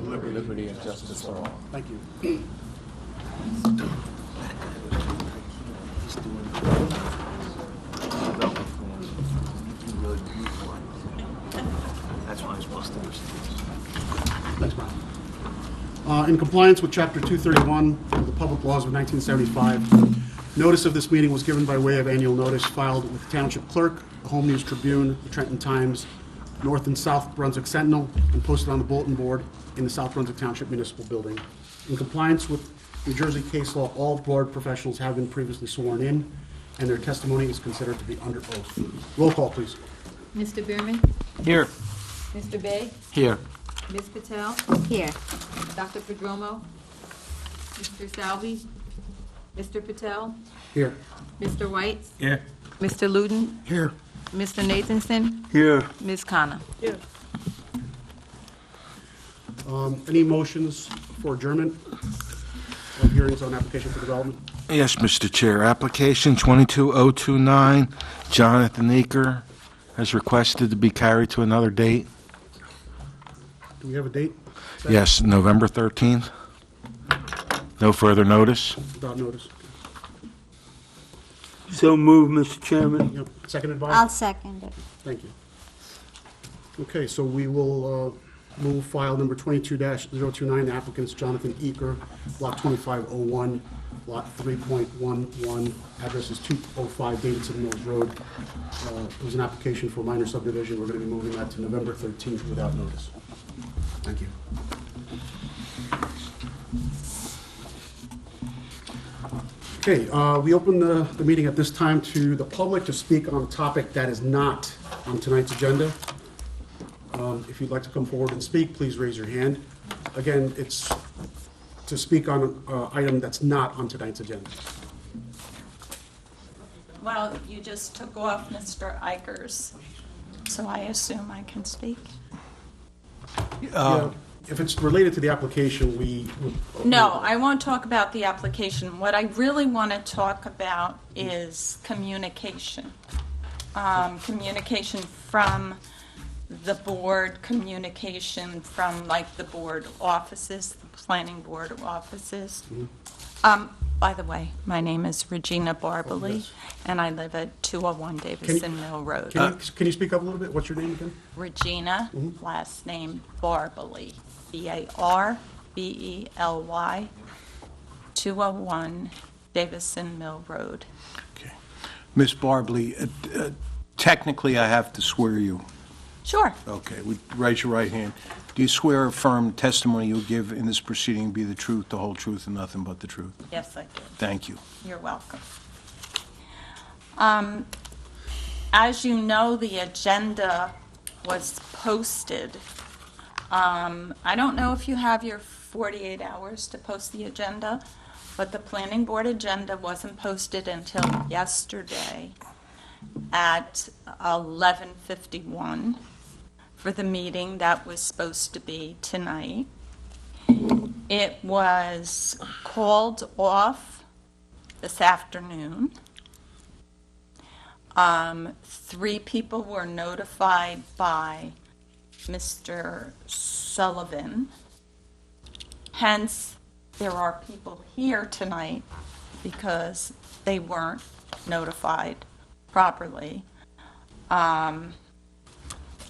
liberty and justice for all. Thank you. That's why I'm supposed to understand. Thanks, Brian. In compliance with Chapter 231 of the Public Laws of 1975, notice of this meeting was given by way of annual notice filed with the Township Clerk, the Home News Tribune, the Trenton Times, North and South Brunswick Sentinel, and posted on the bulletin board in the South Brunswick Township Municipal Building. In compliance with New Jersey case law, all board professionals have been previously sworn in, and their testimony is considered to be under oath. Roll call, please. Mr. Bierman? Here. Mr. Bay? Here. Ms. Patel? Here. Dr. Prodromo? Mr. Salvi? Mr. Patel? Here. Mr. White? Here. Mr. Luden? Here. Mr. Nathanson? Here. Ms. Connor? Any motions for adjournment of hearings on application for development? Yes, Mr. Chair. Application 22029, Jonathan Eaker has requested to be carried to another date. Do we have a date? Yes, November 13th. No further notice. Without notice. So move, Mr. Chairman. Yep. Seconded by? I'll second it. Thank you. Okay, so we will move file number 22-029. The applicant is Jonathan Eaker, lot 2501, lot 3.11. Address is 205 Davidson Mills Road. It was an application for minor subdivision. We're going to be moving that to November 13th without notice. Thank you. Okay, we open the meeting at this time to the public to speak on a topic that is not on tonight's agenda. If you'd like to come forward and speak, please raise your hand. Again, it's to speak on an item that's not on tonight's agenda. Well, you just took off Mr. Eicher's, so I assume I can speak. Yeah, if it's related to the application, we would... No, I won't talk about the application. What I really want to talk about is communication. Communication from the board, communication from like the board offices, the planning board offices. By the way, my name is Regina Barbally, yes. and I live at 201 Davison Mill Road. Can you speak up a little bit? What's your name again? Regina, last name Barbally, Barbely, 201 Davison Mill Road. Okay. Ms. Barbally, technically I have to swear you. Sure. Okay, raise your right hand. Do you swear or affirm testimony you give in this proceeding be the truth, the whole truth, and nothing but the truth? Yes, I do. Thank you. You're welcome. As you know, the agenda was posted. I don't know if you have your 48 hours to post the agenda, but the planning board agenda wasn't posted until yesterday at 11:51 for the meeting that was supposed to be tonight. It was called off this afternoon. 3 people were notified by Mr. Sullivan. Hence, there are people here tonight because they weren't notified properly.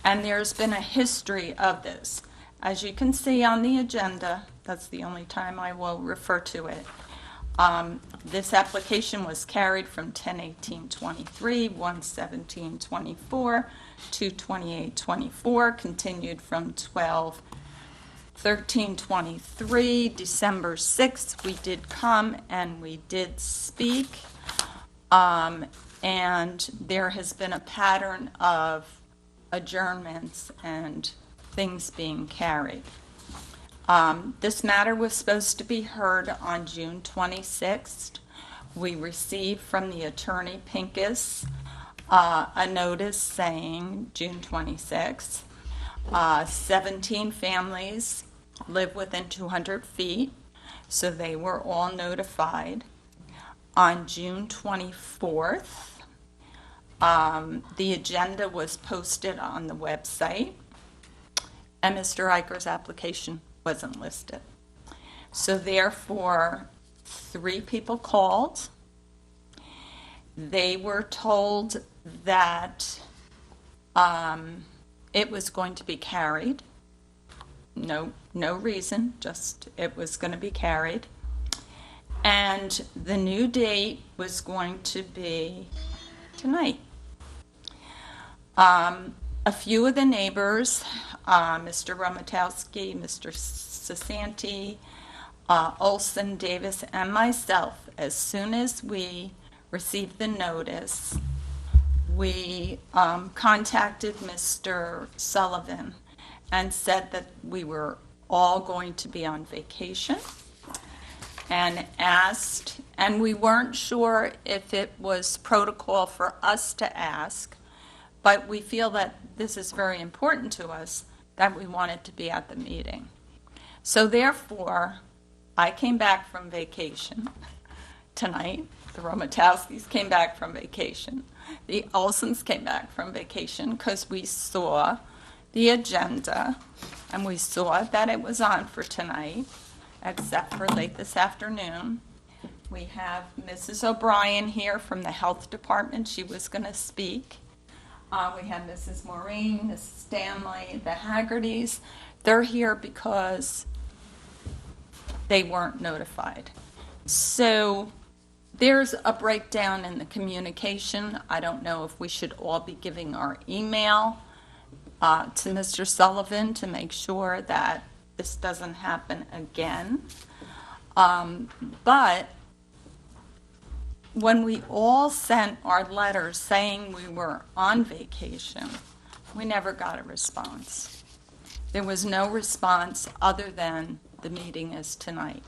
And there's been a history of this. As you can see on the agenda, that's the only time I will refer to it. This application was carried from 10/18/23, 1/17/24, 2/28/24, continued from 12/13/23, December 6th. We did come and we did speak. And there has been a pattern of adjournments and things being carried. This matter was supposed to be heard on June 26th. We received from the attorney Pincus a notice saying June 26th. 17 families live within 200 feet, so they were all notified. On June 24th, the agenda was posted on the website, and Mr. Eicher's application wasn't listed. So therefore, 3 people called. They were told that it was going to be carried. No reason, just it was going to be carried. And the new date was going to be tonight. A few of the neighbors, Mr. Romatowski, Mr. Sasanti, Olson, Davis, and myself, as soon as we received the notice, we contacted Mr. Sullivan and said that we were all going to be on vacation and asked, and we weren't sure if it was protocol for us to ask, but we feel that this is very important to us, that we wanted to be at the meeting. So therefore, I came back from vacation tonight. The Romatowskis came back from vacation. The Olsons came back from vacation because we saw the agenda and we saw that it was on for tonight, except for late this afternoon. We have Mrs. O'Brien here from the Health Department. She was going to speak. We have Mrs. Maureen, Mrs. Stanley, the Haggertys. They're here because they weren't notified. So there's a breakdown in the communication. I don't know if we should all be giving our email to Mr. Sullivan to make sure that this doesn't happen again. But when we all sent our letters saying we were on vacation, we never got a response. There was no response other than the meeting is tonight.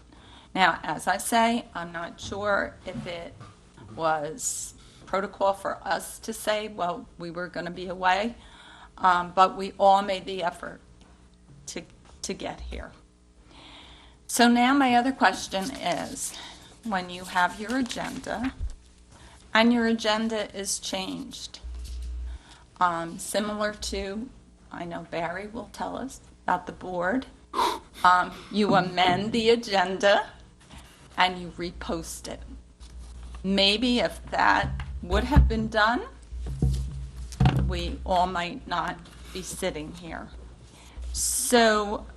Now, as I say, I'm not sure if it was protocol for us to say, well, we were going to be away, but we all made the effort to get here. So now my other question is, when you have your agenda, and your agenda is changed, similar to, I know Barry will tell us about the board, you amend the agenda and you repost it. Maybe if that would have been done, we all might not be sitting here. So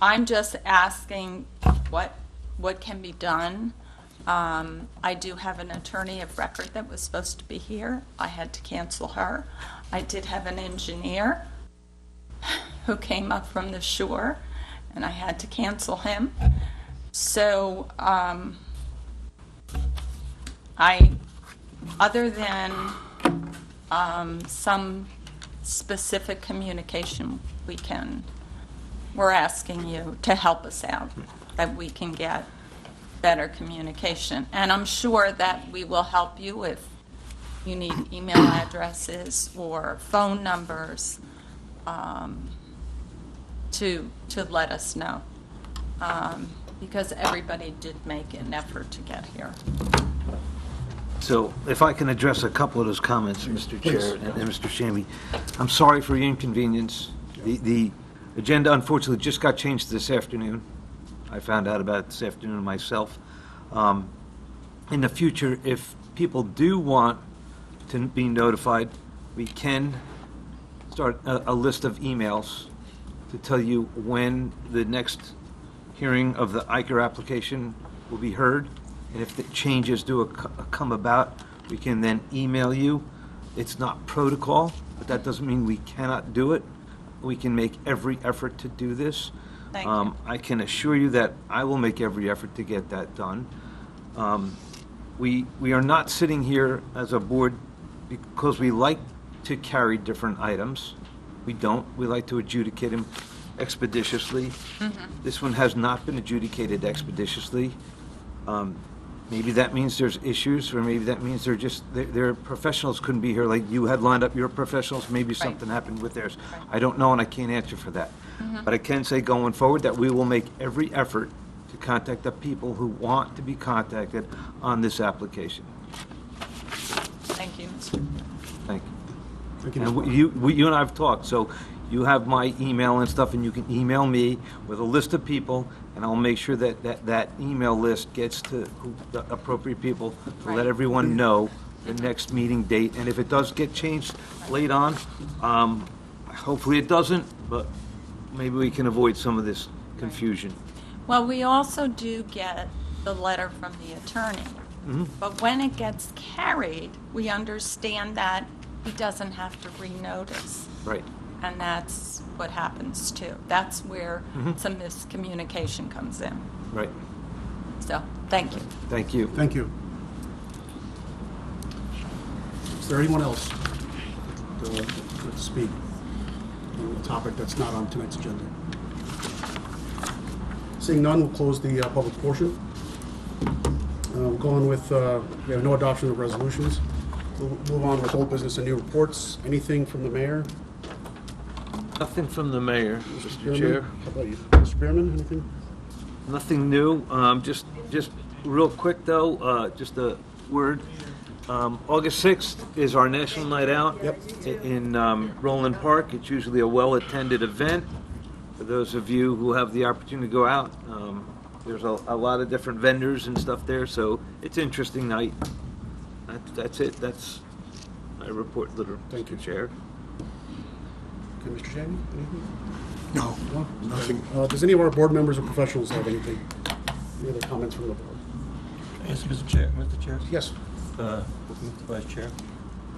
I'm just asking what can be done. I do have an attorney of record that was supposed to be here. I had to cancel her. I did have an engineer who came up from the shore, and I had to cancel him. So other than some specific communication, we're asking you to help us out, that we can get better communication. And I'm sure that we will help you if you need email addresses or phone numbers to let us know, because everybody did make an effort to get here. So if I can address a couple of those comments, Mr. Chair and Mr. Shammy. I'm sorry for your inconvenience. The agenda unfortunately just got changed this afternoon. I found out about it this afternoon myself. In the future, if people do want to be notified, we can start a list of emails to tell you when the next hearing of the Iker application will be heard. And if the changes do come about, we can then email you. It's not protocol, but that doesn't mean we cannot do it. We can make every effort to do this. Thank you. I can assure you that I will make every effort to get that done. We are not sitting here as a board because we like to carry different items. We don't. We like to adjudicate them expeditiously. Mm-hmm. This one has not been adjudicated expeditiously. Maybe that means there's issues, or maybe that means their professionals couldn't be here, like you had lined up your professionals. Maybe something happened with theirs. Right. I don't know, and I can't answer for that. Mm-hmm. But I can say going forward that we will make every effort to contact the people who want to be contacted on this application. Thank you, Mr. Thank you. Thank you. And you and I have talked, so you have my email and stuff, and you can email me with a list of people, and I'll make sure that email list gets to the appropriate people to let Right. everyone know the next meeting date. And if it does get changed late on, hopefully it doesn't, but maybe we can avoid some of this confusion. Well, we also do get the letter from the attorney. But when it gets carried, we understand that he doesn't have to renotice. Right. And that's what happens too. That's where some miscommunication comes in. Right. So, thank you. Thank you. Thank you. Is there anyone else to speak on a topic that's not on tonight's agenda? Seeing none, we'll close the public portion. We'll go on with, we have no adoption of resolutions. We'll move on with old business and new reports. Anything from the mayor? Nothing from the mayor, Mr. Bierman? Chair. How about you? Mr. Bierman, anything? Nothing new. Just real quick though, just a word. August 6th is our National Night Out in Roland Park. It's usually a well-attended event. For those of you who have the opportunity to go out, there's a lot of different vendors and stuff there, so it's an interesting night. That's it. That's my report, little Thank you. Chair. Okay, Mr. Shannon, anything? No, No? nothing. Does any of our board members or professionals have anything? Any other comments from the board? Yes, Mr. Chair. Mr. Chair? Yes, Mr. Vice Chair?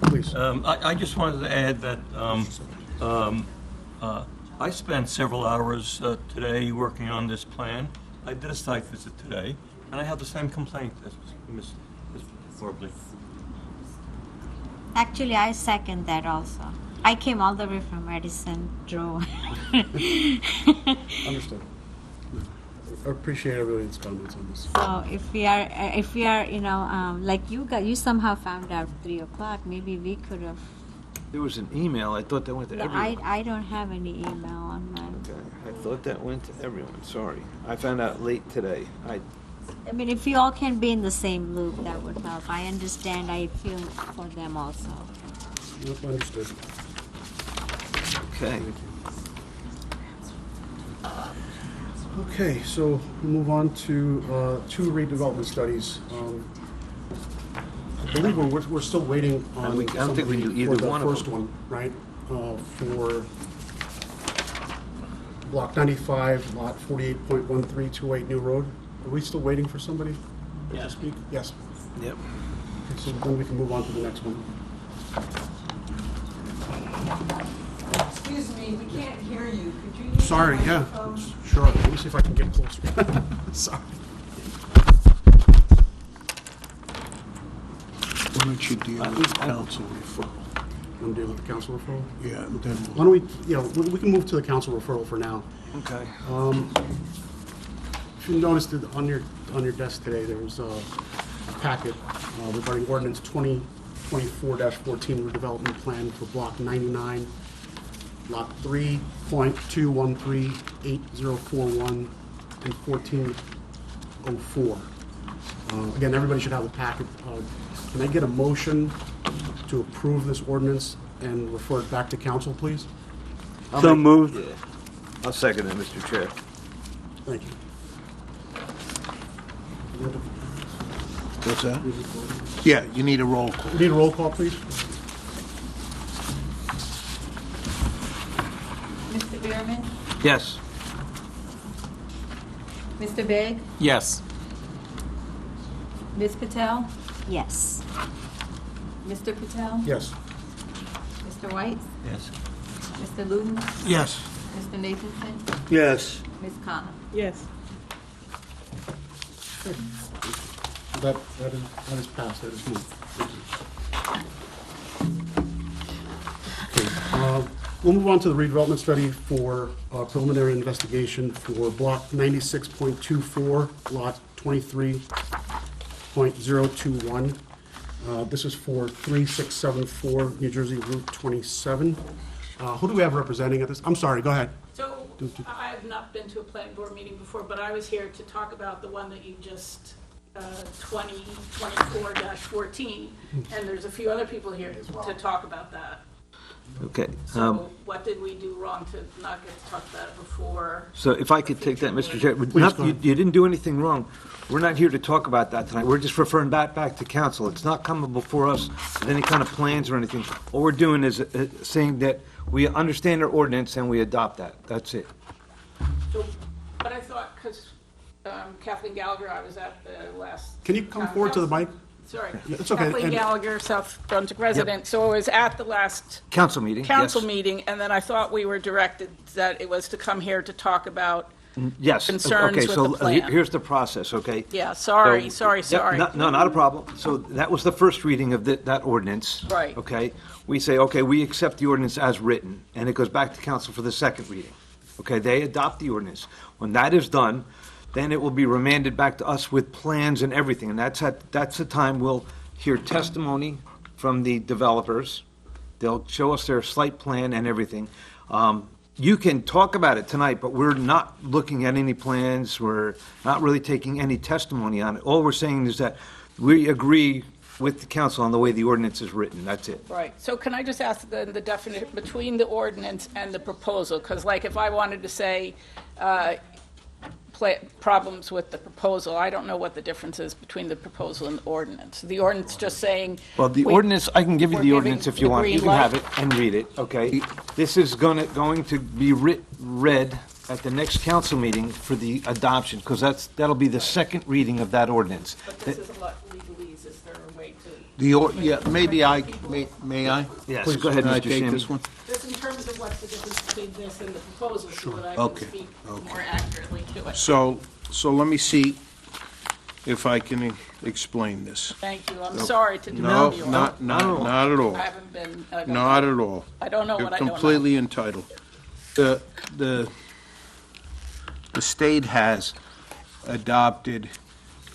please. I just wanted to add that I spent several hours today working on this plan. I did a site visit today, and I have the same complaint as Ms. Forbley. Actually, I second that also. I came all the way from Madison, drove. Understood. I appreciate everyone's comments on this. So if we are, like you somehow found out 3 o'clock, maybe we could have. There was an email. I thought that went to everyone. I don't have any email on mine. Okay. I thought that went to everyone. Sorry. I found out late today. I mean, if you all can be in the same loop, that would help. I understand. I feel for them also. Yep, understood. Okay. Okay, so we'll move on to 2 redevelopment studies. I believe we're still waiting on I don't think we somebody do either for the one of first them. one, right? For Block 95, Lot 48.1328 New Road. Are we still waiting for somebody to speak? Yes. Yep. Okay, so then we can move on to the next one. Excuse me, we can't hear you. Could you use Sorry, the yeah, microphone? sure. Let me see if I can get closer. Sorry. Why don't you deal with council referral? Want to deal with the council referral? Yeah, and then Why don't we, we can move to the council referral for now. Okay. If you noticed that on your desk today, there was a packet regarding ordinance 2024-14 redevelopment plan for block 99, lot 3.2138041 and 1404. Again, everybody should have the packet. Can I get a motion to approve this ordinance and refer it back to council, please? So moved. Yeah. I'll second it, Mr. Chair. Thank you. what's that? Yeah, you need a roll call. Need a roll call, please? Mr. Bierman? Yes. Mr. Begg? Yes. Ms. Patel? Yes. Mr. Patel? Yes. Mr. White? Yes. Mr. Luton? Yes. Mr. Nathanson? Yes. Ms. Connor? Yes. That is passed, that is moved. Okay, we'll move on to the redevelopment study for preliminary investigation for block 96.24, lot 23.021. This is for 3674 New Jersey Route 27. Who do we have representing at this? I'm sorry, go ahead. So, I have not been to a planning board meeting before, but I was here to talk about the one that you just, 2024-14, and there's a few other people here to talk about that. Okay. So what did we do wrong to not get to talk about it before? So if I could take that, Mr. Chair, Please, not, go you ahead. didn't do anything wrong. We're not here to talk about that tonight. We're just referring back to council. It's not coming before us with any kind of plans or anything. All we're doing is saying that we understand our ordinance and we adopt that. That's it. So, but I thought, because Kathleen Gallagher, I was at the last. Can you come forward to the mic? Sorry. Yeah, it's okay. Kathleen And- Gallagher, South Brunswick resident, so I was at the last Council meeting, yes. council meeting, and then I thought we were directed that it was to come here to talk about, Yes. Concerns Okay, with so the plan. here's the process, okay? yeah, sorry. Yep, No, not a problem. So that was the first reading of that ordinance. Right. Okay? We say, okay, we accept the ordinance as written, and it goes back to council for the second reading. Okay, they adopt the ordinance. When that is done, then it will be remanded back to us with plans and everything, and that's the time we'll hear testimony from the developers. They'll show us their site plan and everything. You can talk about it tonight, but we're not looking at any plans. We're not really taking any testimony on it. All we're saying is that we agree with the council on the way the ordinance is written. That's it. Right, so can I just ask the definition between the ordinance and the proposal? Because like if I wanted to say, problems with the proposal, I don't know what the difference is between the proposal and the ordinance. The ordinance just saying. Well, the ordinance, I can give you we're the giving ordinance if the you want. You green can have light. it and read it, okay? This is going to be read at the next council meeting for the adoption, because that'll be the second reading of that ordinance. But this is a lot legalese, is there a way to? Yeah, maybe may I? Yes, Please, go ahead, can I Mr. take Shammy. this one? Just in terms of what's the difference between this and the proposal, so that I Okay, can speak more accurately to it. So let me see if I can explain this. Thank you, I'm sorry to No, demean you. not at all. I haven't been. I don't Not know. at all. I don't know You're what I don't know. completely entitled. The state has adopted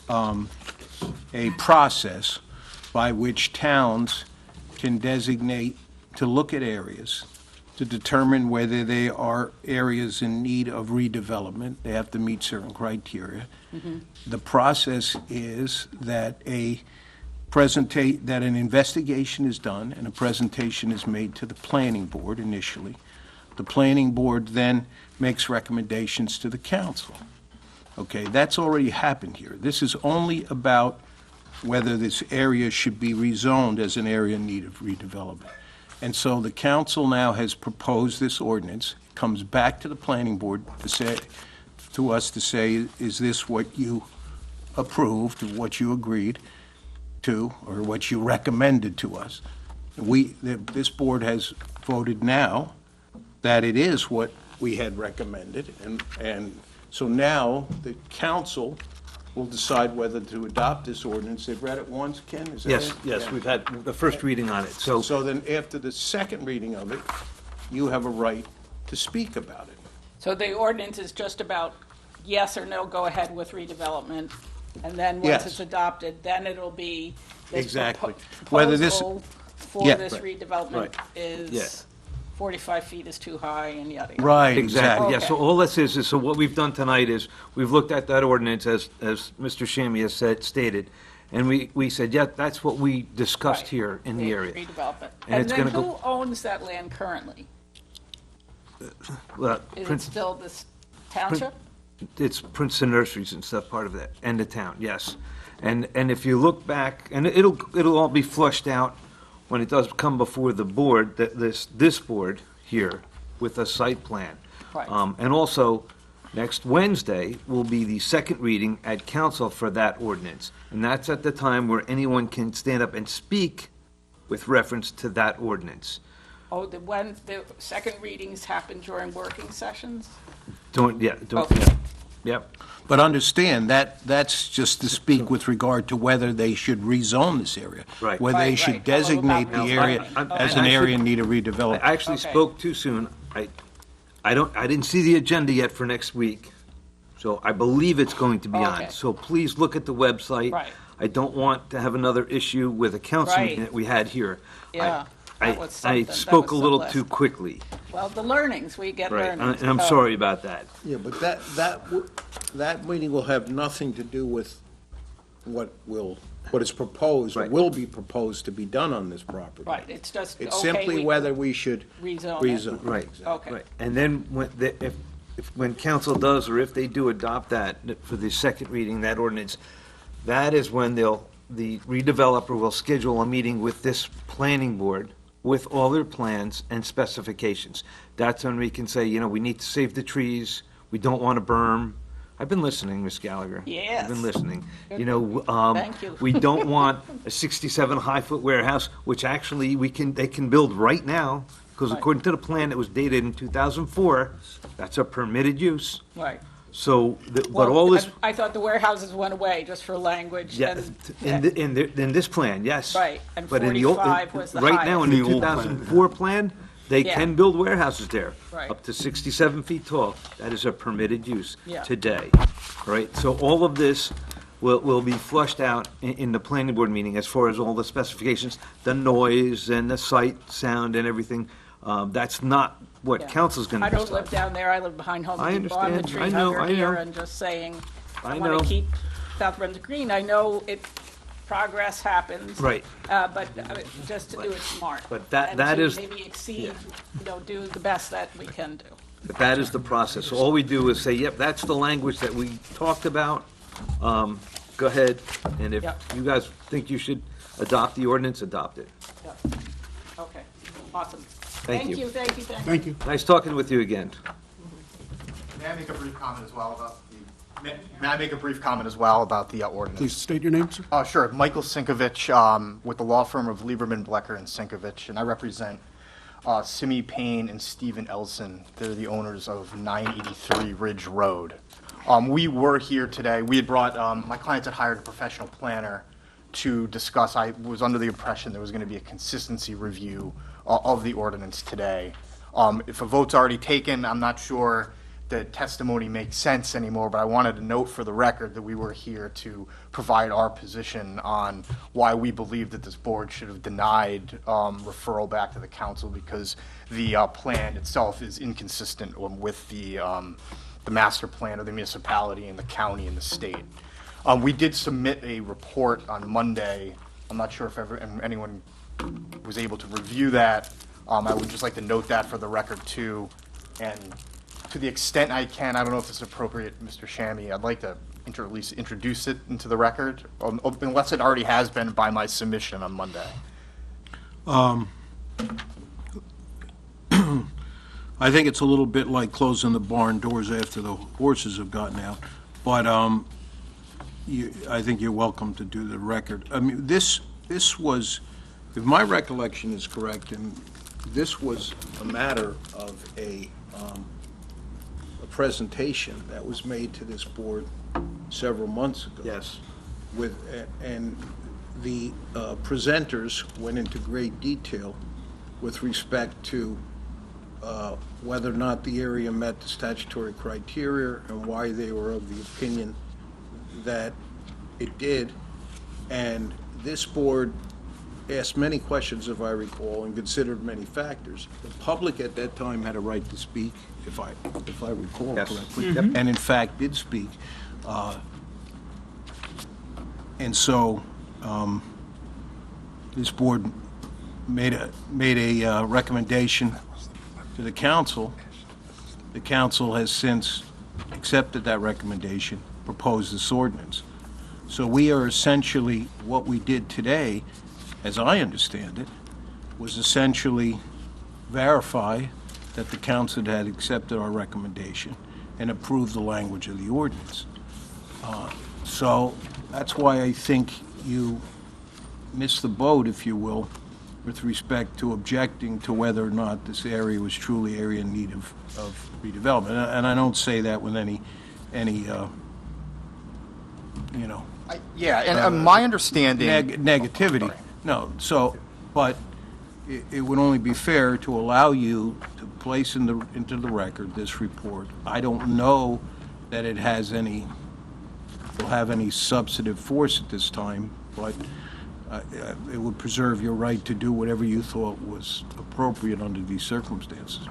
a process by which towns can designate, to look at areas, to determine whether they are areas in need of redevelopment. They have to meet certain criteria. The process is that an investigation is done and a presentation is made to the planning board initially. The planning board then makes recommendations to the council. Okay, that's already happened here. This is only about whether this area should be rezoned as an area in need of redevelopment. And so the council now has proposed this ordinance, comes back to the planning board to say, to us to say, is this what you approved, or what you agreed to, or what you recommended to us? This board has voted now that it is what we had recommended, and so now the council will decide whether to adopt this ordinance. They've read it once, Ken, is that Yes, it? yes, Yeah. we've had the first reading on it, so. So then, after the second reading of it, you have a right to speak about it. So the ordinance is just about yes or no, go ahead with redevelopment, and then once Yes. it's adopted, then it'll be this Exactly. Whether this- proposal for Yeah. this redevelopment Right. Yeah. is 45 feet is too high and yada yada. Right, Exactly, yeah, so Okay. all this is so what we've done tonight is, we've looked at that ordinance as Mr. Shammy has stated, and we said, yeah, that's what we discussed Right. here in the area. Redevelopment. And And it's then gonna who go- owns that land currently? Well, Is it Prince- still this township? It's Princeton Nurseries and stuff, part of that, and the town, yes. And if you look back, and it'll all be flushed out when it does come before the board, this board here, with a site plan. Right. And also, next Wednesday will be the second reading at council for that ordinance. And that's at the time where anyone can stand up and speak with reference to that ordinance. Oh, when the second readings happen during working sessions? Okay. Yep. But understand, that's just to speak with regard to whether they should rezone this area. Right. Whether they Right, should right. designate the Now, area I'm- as an area in need of I redevelopment. actually Okay. spoke too soon. I didn't see the agenda yet for next week, so I believe it's going to be Okay. on. So please look at the website. Right. I don't want to have another issue with a council Right. meeting that we had here. Yeah, I that was something. I That spoke a was little some too last- quickly. Well, the learnings, we get Right, learnings. and I'm Oh. sorry about that. Yeah, but that meeting will have nothing to do with what will what is proposed, or Right. will be proposed to be done on this property. Right, it's just, It's okay, simply whether we should rezone it. rezone. Right. Okay. Right, and then when council does, or if they do adopt that for the second reading, that ordinance, that is when the redeveloper will schedule a meeting with this planning board with all their plans and specifications. That's when we can say, we need to save the trees, we don't want to berm. I've been listening, Ms. Gallagher. Yes. I've been listening. Thank you. We don't want a 67 high-foot warehouse, which actually they can build right now, because Right. according to the plan that was dated in 2004, that's a permitted use. Right. So, but Well, all this, I thought the warehouses went away, just for language. yeah, in this plan, yes. Right, and But in the old- 45 was the Right now, in the highest. In the old plan. 2004 plan, they Yeah. can build warehouses there. Right. Up to 67 feet tall. That is a permitted use Yeah. today. Right, so all of this will be flushed out in the planning board meeting as far as all the specifications, the noise and the sight, sound and everything. That's not what Yeah. council's gonna I decide. don't live down there, I live behind Home I Depot. I'm the understand. tree I know, hugger I here, know. and just saying, I I want know. to keep South Brunswick green. I know progress happens. Right. But just to do it smart. But that and is- to maybe exceed, do the best that we can do. But that is the process. So all we do is say, yep, that's the language that we talked about. Go ahead, and if Yep. you guys think you should adopt the ordinance, adopt it. Yeah. Okay, awesome. Thank you. Thank you. Thank you. Nice talking with you again. May I make a brief comment as well about may I make a brief comment as well about the ordinance? Please state your name, sir. Sure. Michael Sinkovich, with the law firm of Lieberman, Blecker, and Sinkovich, and I represent Simi Payne and Stephen Elson. They're the owners of 983 Ridge Road. We were here today. We had brought, my clients had hired a professional planner to discuss. I was under the impression there was going to be a consistency review of the ordinance today. If a vote's already taken, I'm not sure the testimony makes sense anymore, but I wanted to note for the record that we were here to provide our position on why we believe that this board should have denied referral back to the council, because the plan itself is inconsistent with the master plan of the municipality and the county and the state. We did submit a report on Monday. I'm not sure if anyone was able to review that. I would just like to note that for the record too. And to the extent I can, I don't know if it's appropriate, Mr. Shammy, I'd like to at least introduce it into the record, unless it already has been by my submission on Monday. I think it's a little bit like closing the barn doors after the horses have gotten out, but I think you're welcome to do the record. I mean, this was, if my recollection is correct, and this was a matter of a presentation that was made to this board several months ago. Yes. And the presenters went into great detail with respect to whether or not the area met the statutory criteria and why they were of the opinion that it did. And this board asked many questions, if I recall, and considered many factors. The public at that time had a right to speak, if I recall Yes. correctly, Yep. and in fact did speak. And so this board made a recommendation to the council. The council has since accepted that recommendation, proposed this ordinance. So we are essentially, what we did today, as I understand it, was essentially verify that the council had accepted our recommendation and approved the language of the ordinance. So that's why I think you missed the boat, if you will, with respect to objecting to whether or not this area was truly area in need of redevelopment. And I don't say that with any My understanding. Negativity. Sorry. No, so, but it would only be fair to allow you to place into the record this report. I don't know that it will have any substantive force at this time, but it would preserve your right to do whatever you thought was appropriate under these circumstances.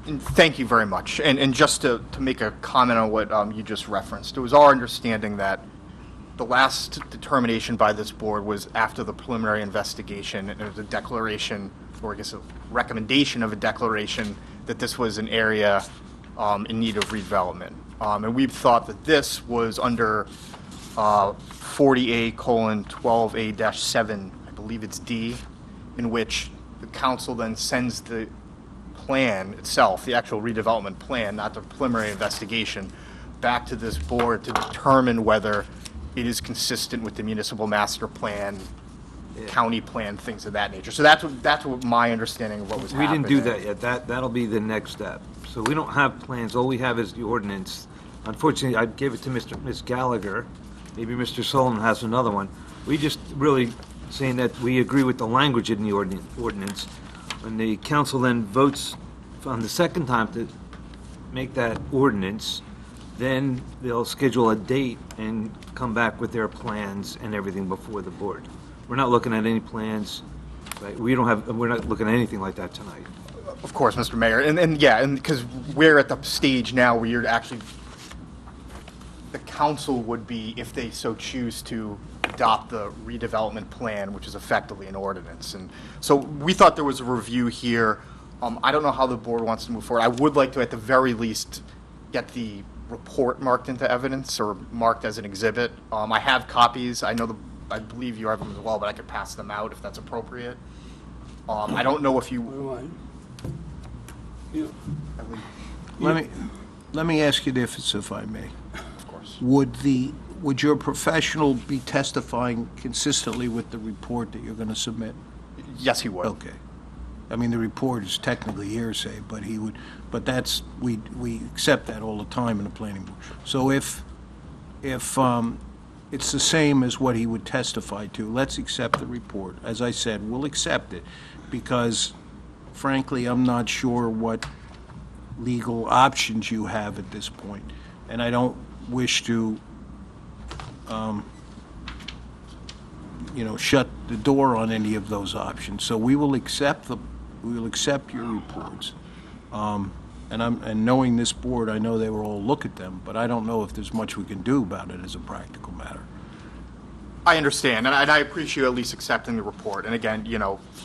And thank you very much. And just to make a comment on what you just referenced, it was our understanding that the last determination by this board was after the preliminary investigation, and there was a declaration, or I guess a recommendation of a declaration, that this was an area in need of redevelopment. And we thought that this was under 40A:12A-7, I believe it's D, in which the council then sends the plan itself, the actual redevelopment plan, not the preliminary investigation, back to this board to determine whether it is consistent with the municipal master plan, county plan, things of that nature. So that's what my understanding of what was We happening. didn't do that yet. That'll be the next step. So we don't have plans. All we have is the ordinance. Unfortunately, I gave it to Ms. Gallagher. Maybe Mr. Sullivan has another one. We just really saying that we agree with the language in the ordinance. When the council then votes on the second time to make that ordinance, then they'll schedule a date and come back with their plans and everything before the board. We're not looking at any plans, right? We're not looking at anything like that tonight. Of course, Mr. Mayor, and yeah, and because we're at the stage now where you're actually, the council would be, if they so choose to adopt the redevelopment plan, which is effectively an ordinance. And so we thought there was a review here. I don't know how the board wants to move forward. I would like to, at the very least, get the report marked into evidence or marked as an exhibit. I have copies. I believe you have them as well, but I could pass them out if that's appropriate. I don't know if you. Let me ask you this, if I may. Of course. Would your professional be testifying consistently with the report that you're going to submit? Yes, he would. Okay. I mean, the report is technically hearsay, but we accept that all the time in the planning board. So if it's the same as what he would testify to, let's accept the report. As I said, we'll accept it because, frankly, I'm not sure what legal options you have at this point, and I don't wish to shut the door on any of those options. So we will accept your reports. And knowing this board, I know they will all look at them, but I don't know if there's much we can do about it as a practical matter. I understand, and I appreciate you at least accepting the report. And again,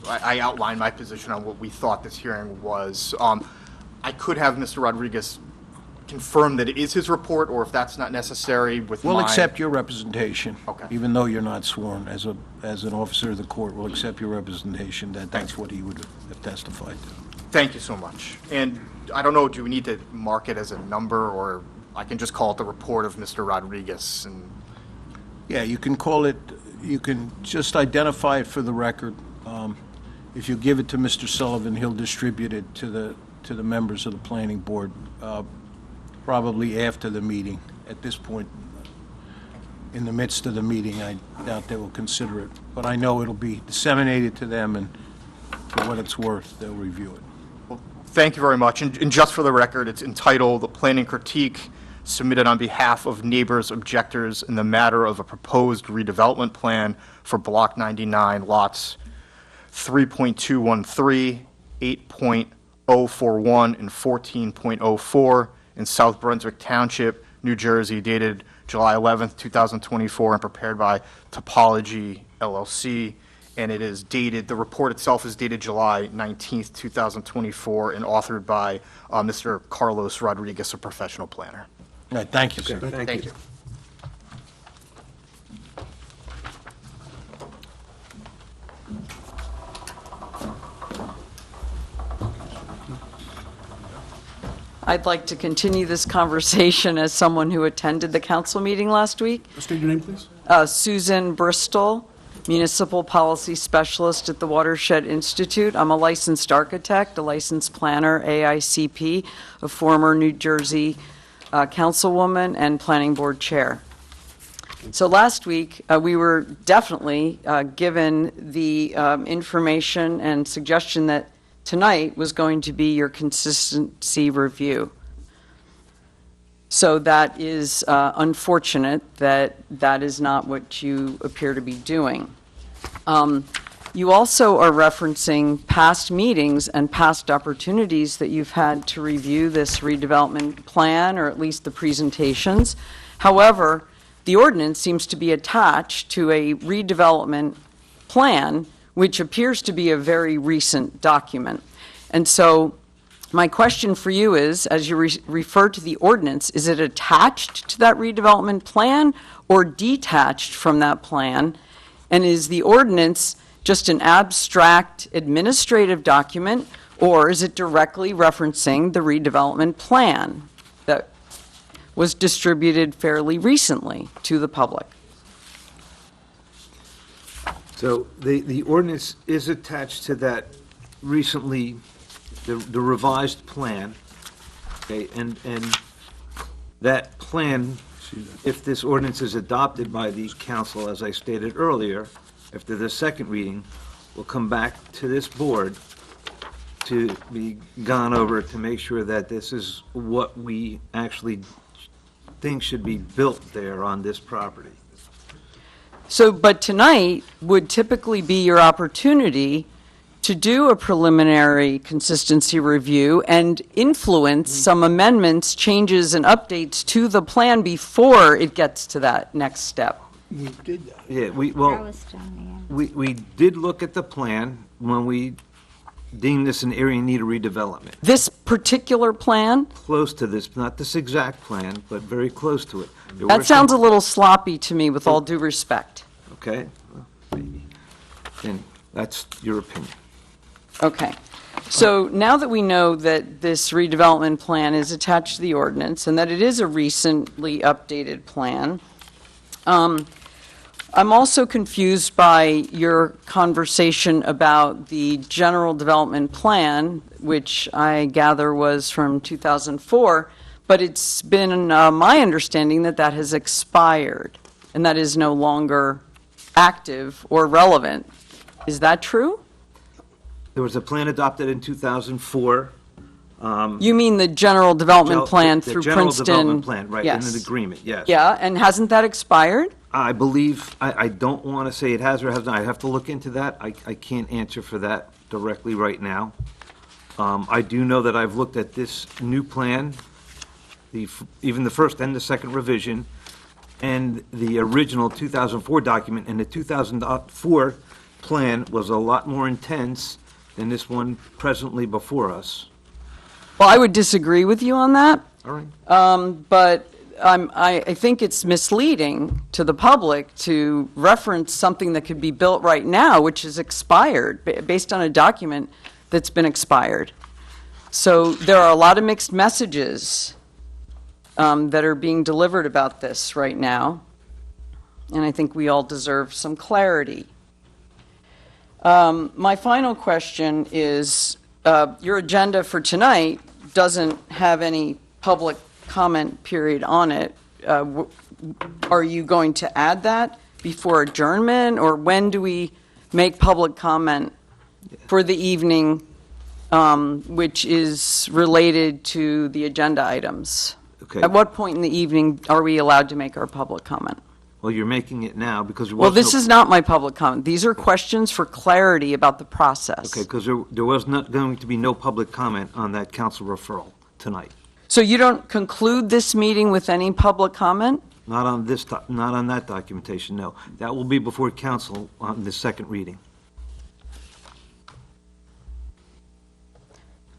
I outlined my position on what we thought this hearing was. I could have Mr. Rodriguez confirm that it is his report, or if that's not necessary with We'll mine. accept your representation. Okay. Even though you're not sworn as an officer of the court, we'll accept your representation that that's what he would have testified to. Thank you so much. And I don't know, do we need to mark it as a number, or I can just call it the report of Mr. Rodriguez? And Yeah, you can call it, you can just identify it for the record. If you give it to Mr. Sullivan, he'll distribute it to the members of the planning board, probably after the meeting. At this point, in the midst of the meeting, I doubt they will consider it. But I know it'll be disseminated to them, and for what it's worth, they'll review it. well, thank you very much. And just for the record, it's entitled "The Planning Critique Submitted on Behalf of Neighbors Objectors in the Matter of a Proposed Redevelopment Plan for Block 99, Lots 3.213, 8.041, and 14.04 in South Brunswick Township, New Jersey, dated July 11th, 2024, and prepared by Topology LLC. And it is dated, the report itself is dated July 19th, 2024, and authored by Mr. Carlos Rodriguez, a professional planner. All right, thank you, sir. Thank you. I'd like to continue this conversation as someone who attended the council meeting last week. State your name, please. Susan Bristol, Municipal Policy Specialist at the Watershed Institute. I'm a licensed architect, a licensed planner, AICP, a former New Jersey councilwoman and planning board chair. So last week, we were definitely given the information and suggestion that tonight was going to be your consistency review. So that is unfortunate that that is not what you appear to be doing. You also are referencing past meetings and past opportunities that you've had to review this redevelopment plan, or at least the presentations. However, the ordinance seems to be attached to a redevelopment plan, which appears to be a very recent document. And so my question for you is, as you refer to the ordinance, is it attached to that redevelopment plan or detached from that plan? And is the ordinance just an abstract administrative document, or is it directly referencing the redevelopment plan that was distributed fairly recently to the public? So the ordinance is attached to that recently, the revised plan, okay, and that plan, if this ordinance is adopted by the council, as I stated earlier, after the second reading, will come back to this board to be gone over to make sure that this is what we actually think should be built there on this property. So, but tonight would typically be your opportunity to do a preliminary consistency review and influence some amendments, changes, and updates to the plan before it gets to that next step. We did that. Yeah, That was done, yeah. we did look at the plan when we deemed this an area in need of redevelopment. This particular plan, Close to this, not this exact plan, but very close to it. There were that sounds a some- little sloppy to me, with all due respect. Okay, well, maybe. And that's your opinion. Okay. So now that we know that this redevelopment plan is attached to the ordinance and that it is a recently updated plan, I'm also confused by your conversation about the general development plan, which I gather was from 2004, but it's been my understanding that that has expired and that is no longer active or relevant. Is that true? There was a plan adopted in 2004. You mean the general development plan The through general Princeton? development plan, right, in Yes. an agreement, yes. Yeah, and hasn't that expired? I believe, I don't want to say it has or has not. I have to look into that. I can't answer for that directly right now. I do know that I've looked at this new plan, even the first and the second revision, and the original 2004 document, and the 2004 plan was a lot more intense than this one presently before us. Well, I would disagree with you on that. All right. But I think it's misleading to the public to reference something that could be built right now, which is expired, based on a document that's been expired. So there are a lot of mixed messages that are being delivered about this right now, and I think we all deserve some clarity. My final question is, your agenda for tonight doesn't have any public comment period on it. Are you going to add that before adjournment, or when do we make public comment for the evening, which is related to the agenda items? Okay. At what point in the evening are we allowed to make our public comment? Well, you're making it now because there Well, was this no- is not my public comment. These are questions for clarity about the process. Okay, because there was not going to be no public comment on that council referral tonight. So you don't conclude this meeting with any public comment? Not on this, not on that documentation, no. That will be before council on the second reading.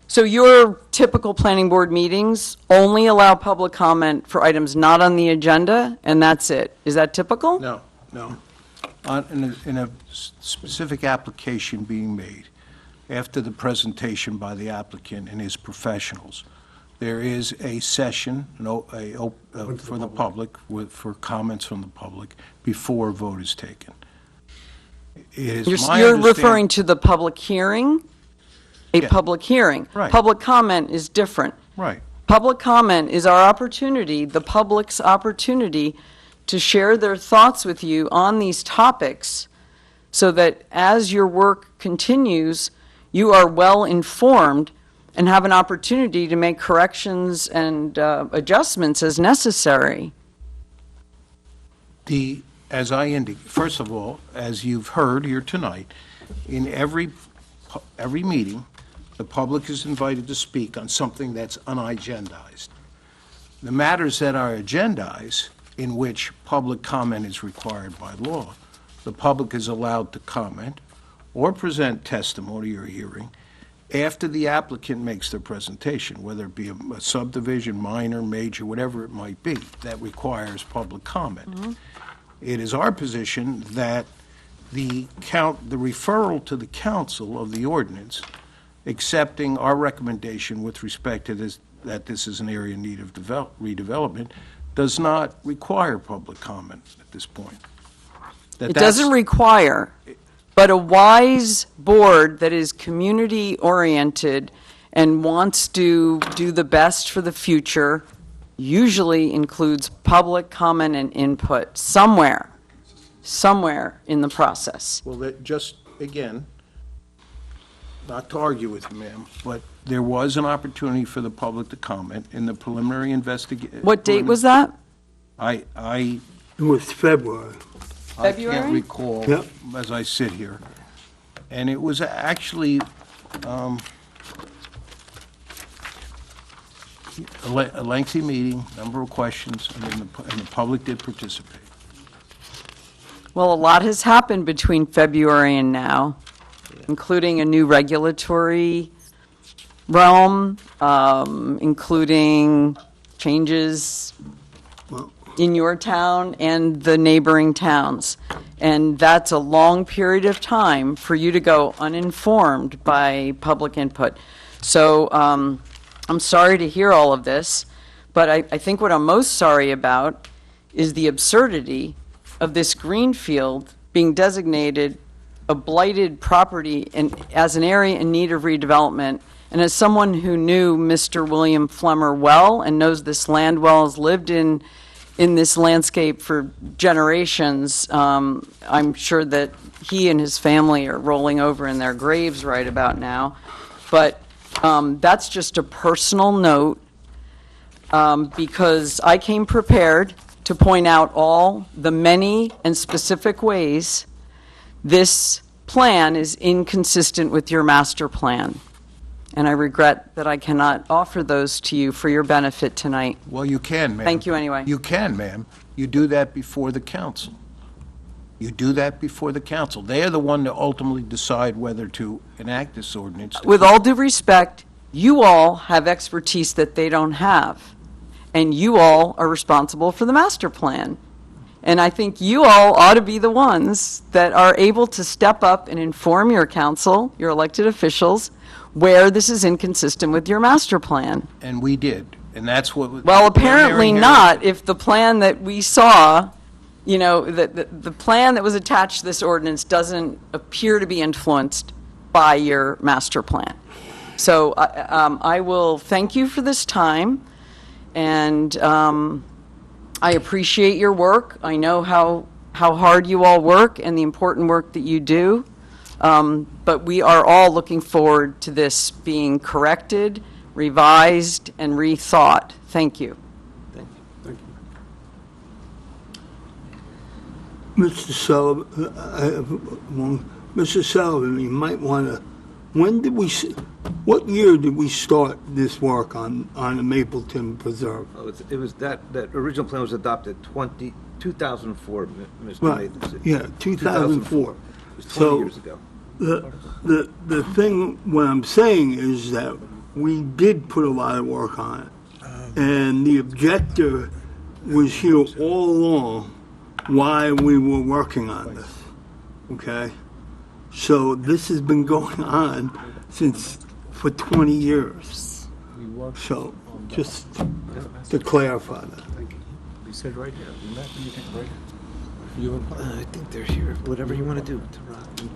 So your typical planning board meetings only allow public comment for items not on the agenda, and that's it? Is that typical? No, no. In a specific application being made, after the presentation by the applicant and his professionals, there is a session for the public, for comments from the public, before a vote is taken. It is my You're understand- referring to the public hearing? A Yeah. public hearing? Right. Public comment is different. Right. Public comment is our opportunity, the public's opportunity, to share their thoughts with you on these topics so that as your work continues, you are well informed and have an opportunity to make corrections and adjustments as necessary. As I indicate, first of all, as you've heard here tonight, in every meeting, the public is invited to speak on something that's unagendized. The matters that are agendized, in which public comment is required by law. The public is allowed to comment or present testimony or hearing after the applicant makes their presentation, whether it be a subdivision, minor, major, whatever it might be, that requires public comment. It is our position that the referral to the council of the ordinance, accepting our recommendation with respect to this, that this is an area in need of redevelopment, does not require public comment at this point. It doesn't require, but a wise board that is community-oriented and wants to do the best for the future usually includes public comment and input somewhere in the process. Well, that just, again, not to argue with you, ma'am, but there was an opportunity for the public to comment in the preliminary investigation. What date was that? I It was February. can't February? recall Yep. as I sit here. And it was actually a lengthy meeting, number of questions, and the public did participate. Well, a lot has happened between February and now, including a new regulatory realm, including changes in your town and the neighboring towns. And that's a long period of time for you to go uninformed by public input. So I'm sorry to hear all of this, but I think what I'm most sorry about is the absurdity of this green field being designated a blighted property as an area in need of redevelopment. And as someone who knew Mr. William Flemmer well and knows this land well, has lived in this landscape for generations, I'm sure that he and his family are rolling over in their graves right about now. But that's just a personal note, because I came prepared to point out all the many and specific ways this plan is inconsistent with your master plan. And I regret that I cannot offer those to you for your benefit tonight. Well, you can, ma'am. Thank you anyway. You can, ma'am. You do that before the council. You do that before the council. They are the one to ultimately decide whether to enact this ordinance. With all due respect, you all have expertise that they don't have. And you all are responsible for the master plan. And I think you all ought to be the ones that are able to step up and inform your council, your elected officials, where this is inconsistent with your master plan. And we did. And that's what... Well, apparently not, if the plan that we saw, you know, the plan that was attached to this ordinance doesn't appear to be influenced by your master plan. So I will thank you for this time, and I appreciate your work. I know how hard you all work and the important work that you do. But we are all looking forward to this being corrected, revised, and rethought. Thank you. Thank you. Mr. Sullivan, Mr. Sullivan, you might want to, what year did we start this work on the Mapleton Preserve? Oh, it was that original plan was adopted 2004, Mr. Right, Nathan. yeah, 2004. It was 20 years ago. The thing, what I'm saying is that we did put a lot of work on it. And the objector was here all along while we were working on this, okay? So this has been going on for 20 years. So, just to clarify that. You said right here. I think they're here. Whatever you want to do.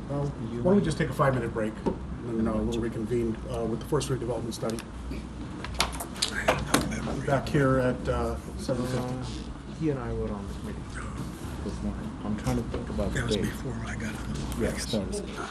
Why don't we just take a 5-minute break, and then we'll reconvene with the first redevelopment study. Back here at 7:50. He and I were on the committee this morning. I'm trying to think about the date. That was before I got on the board. Yes, Thursday. It's time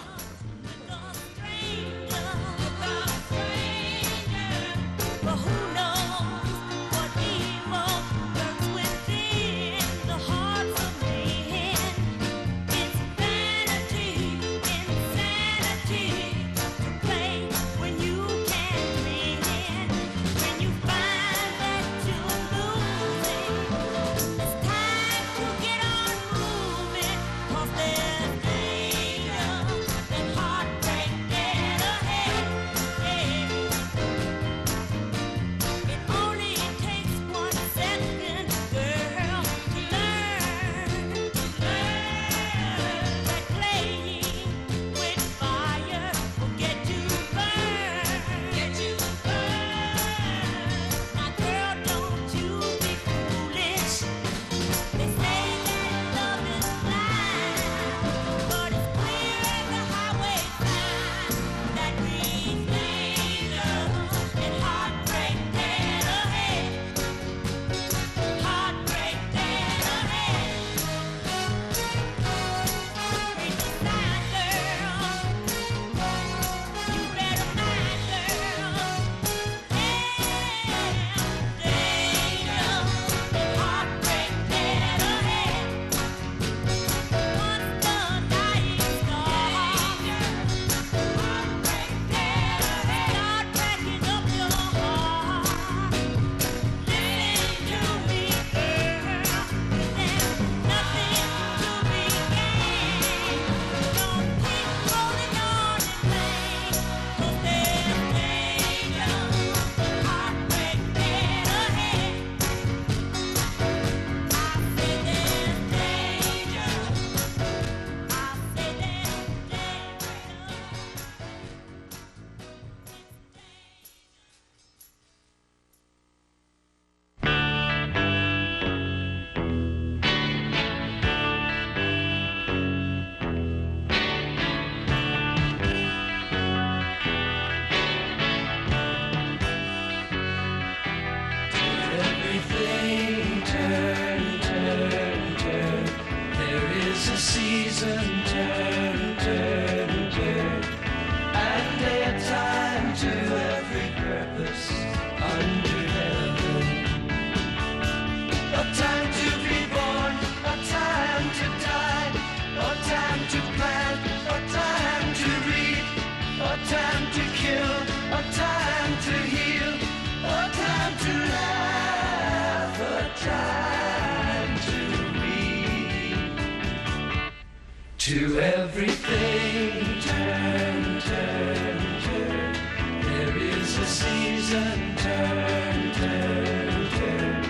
To everything, turn, turn, turn. There is a season, turn, turn, turn.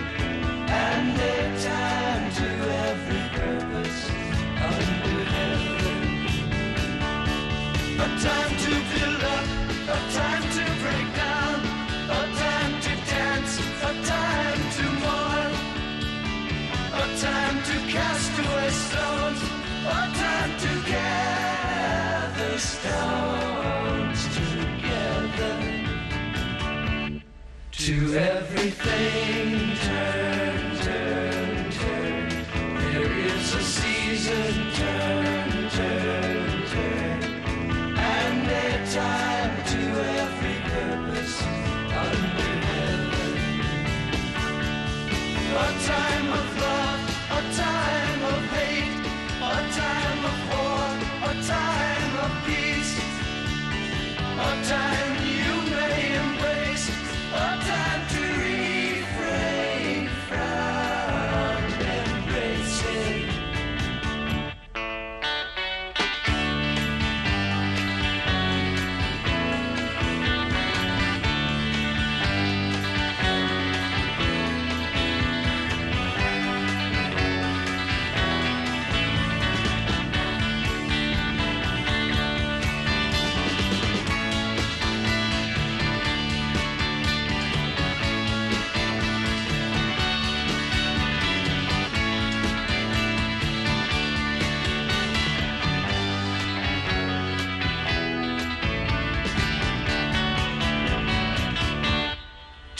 And a time to every purpose under heaven. A time to build up, a time to break down, a time to dance, a time to mourn, a time to cast away stones, a time to gather stones together. To everything, turn, turn, turn. There is a season, turn, turn, turn. And a time to every purpose under heaven. A time of love, a time of hate, a time of war, a time of peace, a time you may embrace, a time to refrain from embracing.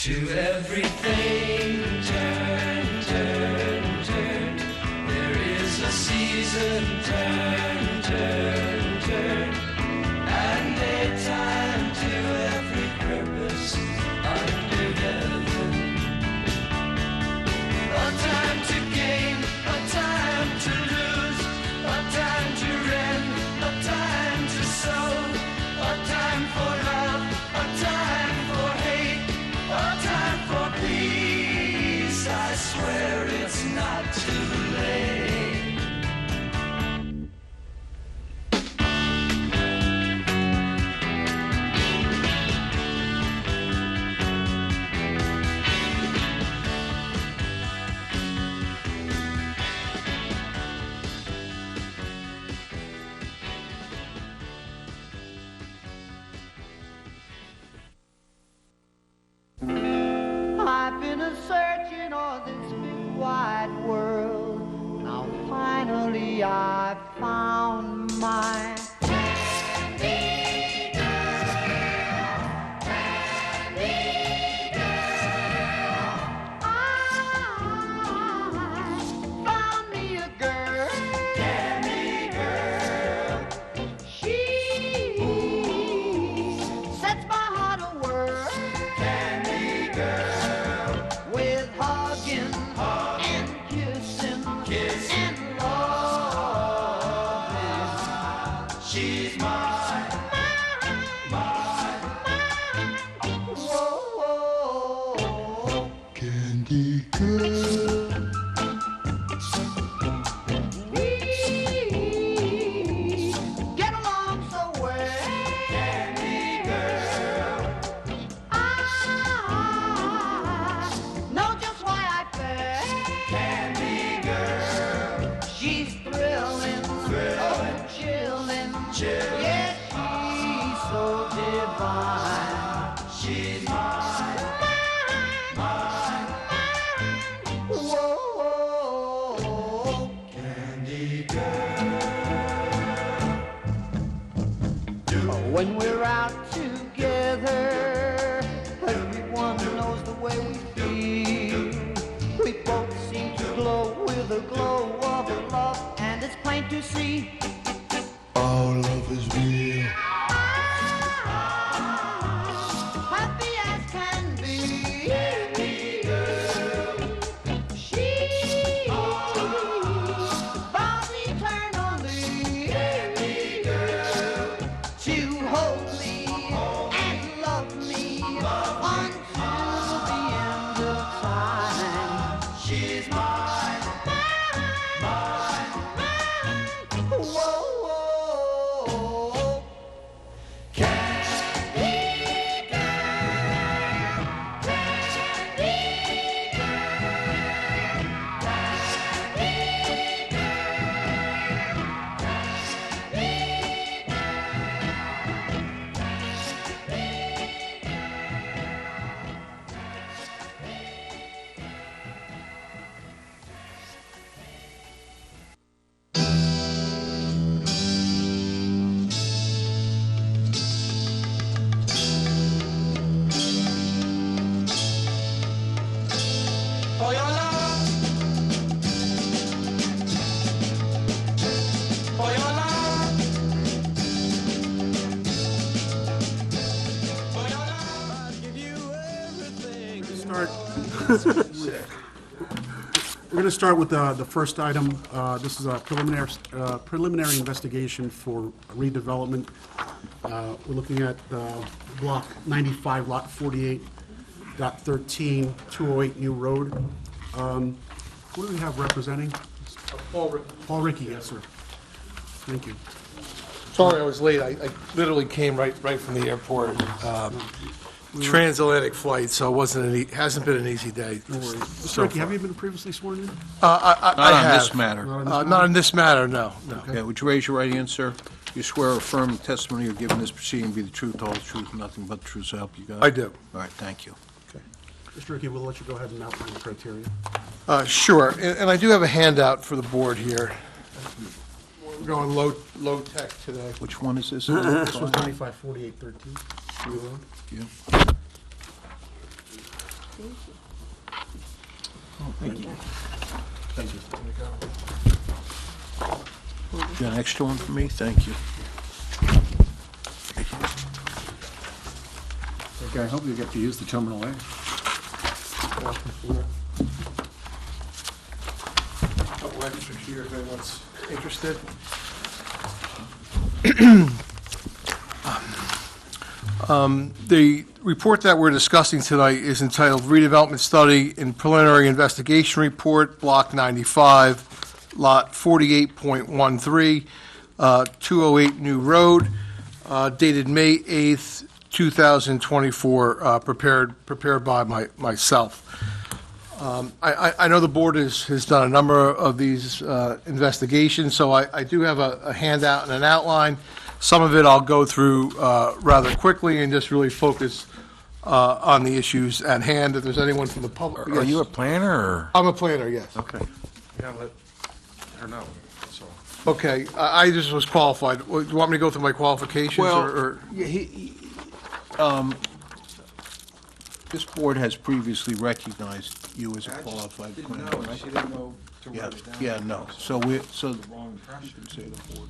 To everything, turn, turn, turn. There is a season, turn, turn, turn. And a time to every purpose under heaven. A time to gain, a time to lose, a time to rend, a time to sow, a time for love, a time for hate, a time for peace. I swear it's not too late. I've been a searching all this big wide world. Now finally I found my candy girl. Candy girl. I found me a girl. Candy girl. She sets my heart a whirl. Candy girl. With hugging and kissing and loving. She's mine, mine. Whoa, candy girl. We get along so well. Candy girl. I know just why I fell. Candy girl. She's thrilling, oh, chilling. Yes, she's so divine. She's mine, mine. Whoa, candy girl. When we're out together, everyone knows the way we feel. We both seem to glow with a glow of love, and it's plain to see our love is real. Happy as can be. She vows eternally to hold me and love me until the end of time. She's mine, mine, mine. Whoa. for your love, for your love, for your love. I'll give you everything. We're going to start with the first item. This is a preliminary investigation for redevelopment. We're looking at Block 95, Lot 48.13, 208 New Road. Who do we have representing? Paul Ricky, yes, sir. Thank you. Sorry I was late. I literally came right from the airport. Transatlantic flight, so it hasn't been an easy day. No worries. Mr. so Ricky, far. have you been previously sworn in? Not on this matter. Not in this matter, no. Okay, would you raise your right hand, sir? You swear or affirm the testimony you're giving this proceeding be the truth, the whole truth, and nothing but the truth, so help you God? I do. All right, thank you. Mr. Ricky, we'll let you go ahead and outline the criteria. Sure, and I do have a handout for the board here. We're going low tech today. Which one is this? This was 95, 48.13. New Road. Yeah. Thank you. Thank you. Got an extra one for me? Thank you. Okay, I hope you get to use the terminal A. Couple extras here if anyone's interested. The report that we're discussing tonight is entitled Redevelopment Study and Preliminary Investigation Report, Block 95, Lot 48.13, 208 New Road, dated May 8th, 2024, prepared by myself. I know the board has done a number of these investigations, so I do have a handout and an outline. Some of it I'll go through rather quickly and just really focus on the issues at hand. If there's anyone from the public. Are you a planner, or? I'm a planner, yes. Okay. Yeah, let her know. Okay, I just was qualified. Do you want me to go through my qualifications? or? Yeah, this board has previously recognized you as a qualified planner, right? She didn't know to Yeah, write it down. yeah, no. So The wrong impression. say the board.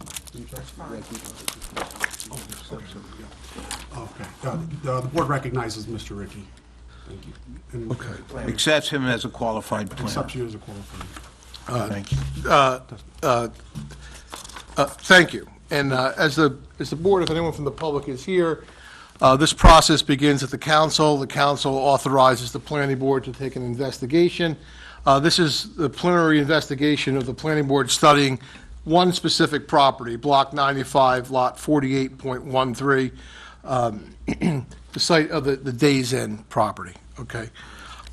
Okay. The board recognizes Mr. Ricky. Thank you. And Accepts him as a qualified planner. accepts you as a qualified. Thank you. Thank you. And as the board, if anyone from the public is here, this process begins at the council. The council authorizes the planning board to take an investigation. This is the preliminary investigation of the planning board studying one specific property, Block 95, Lot 48.13, the site of the Days Inn property, okay?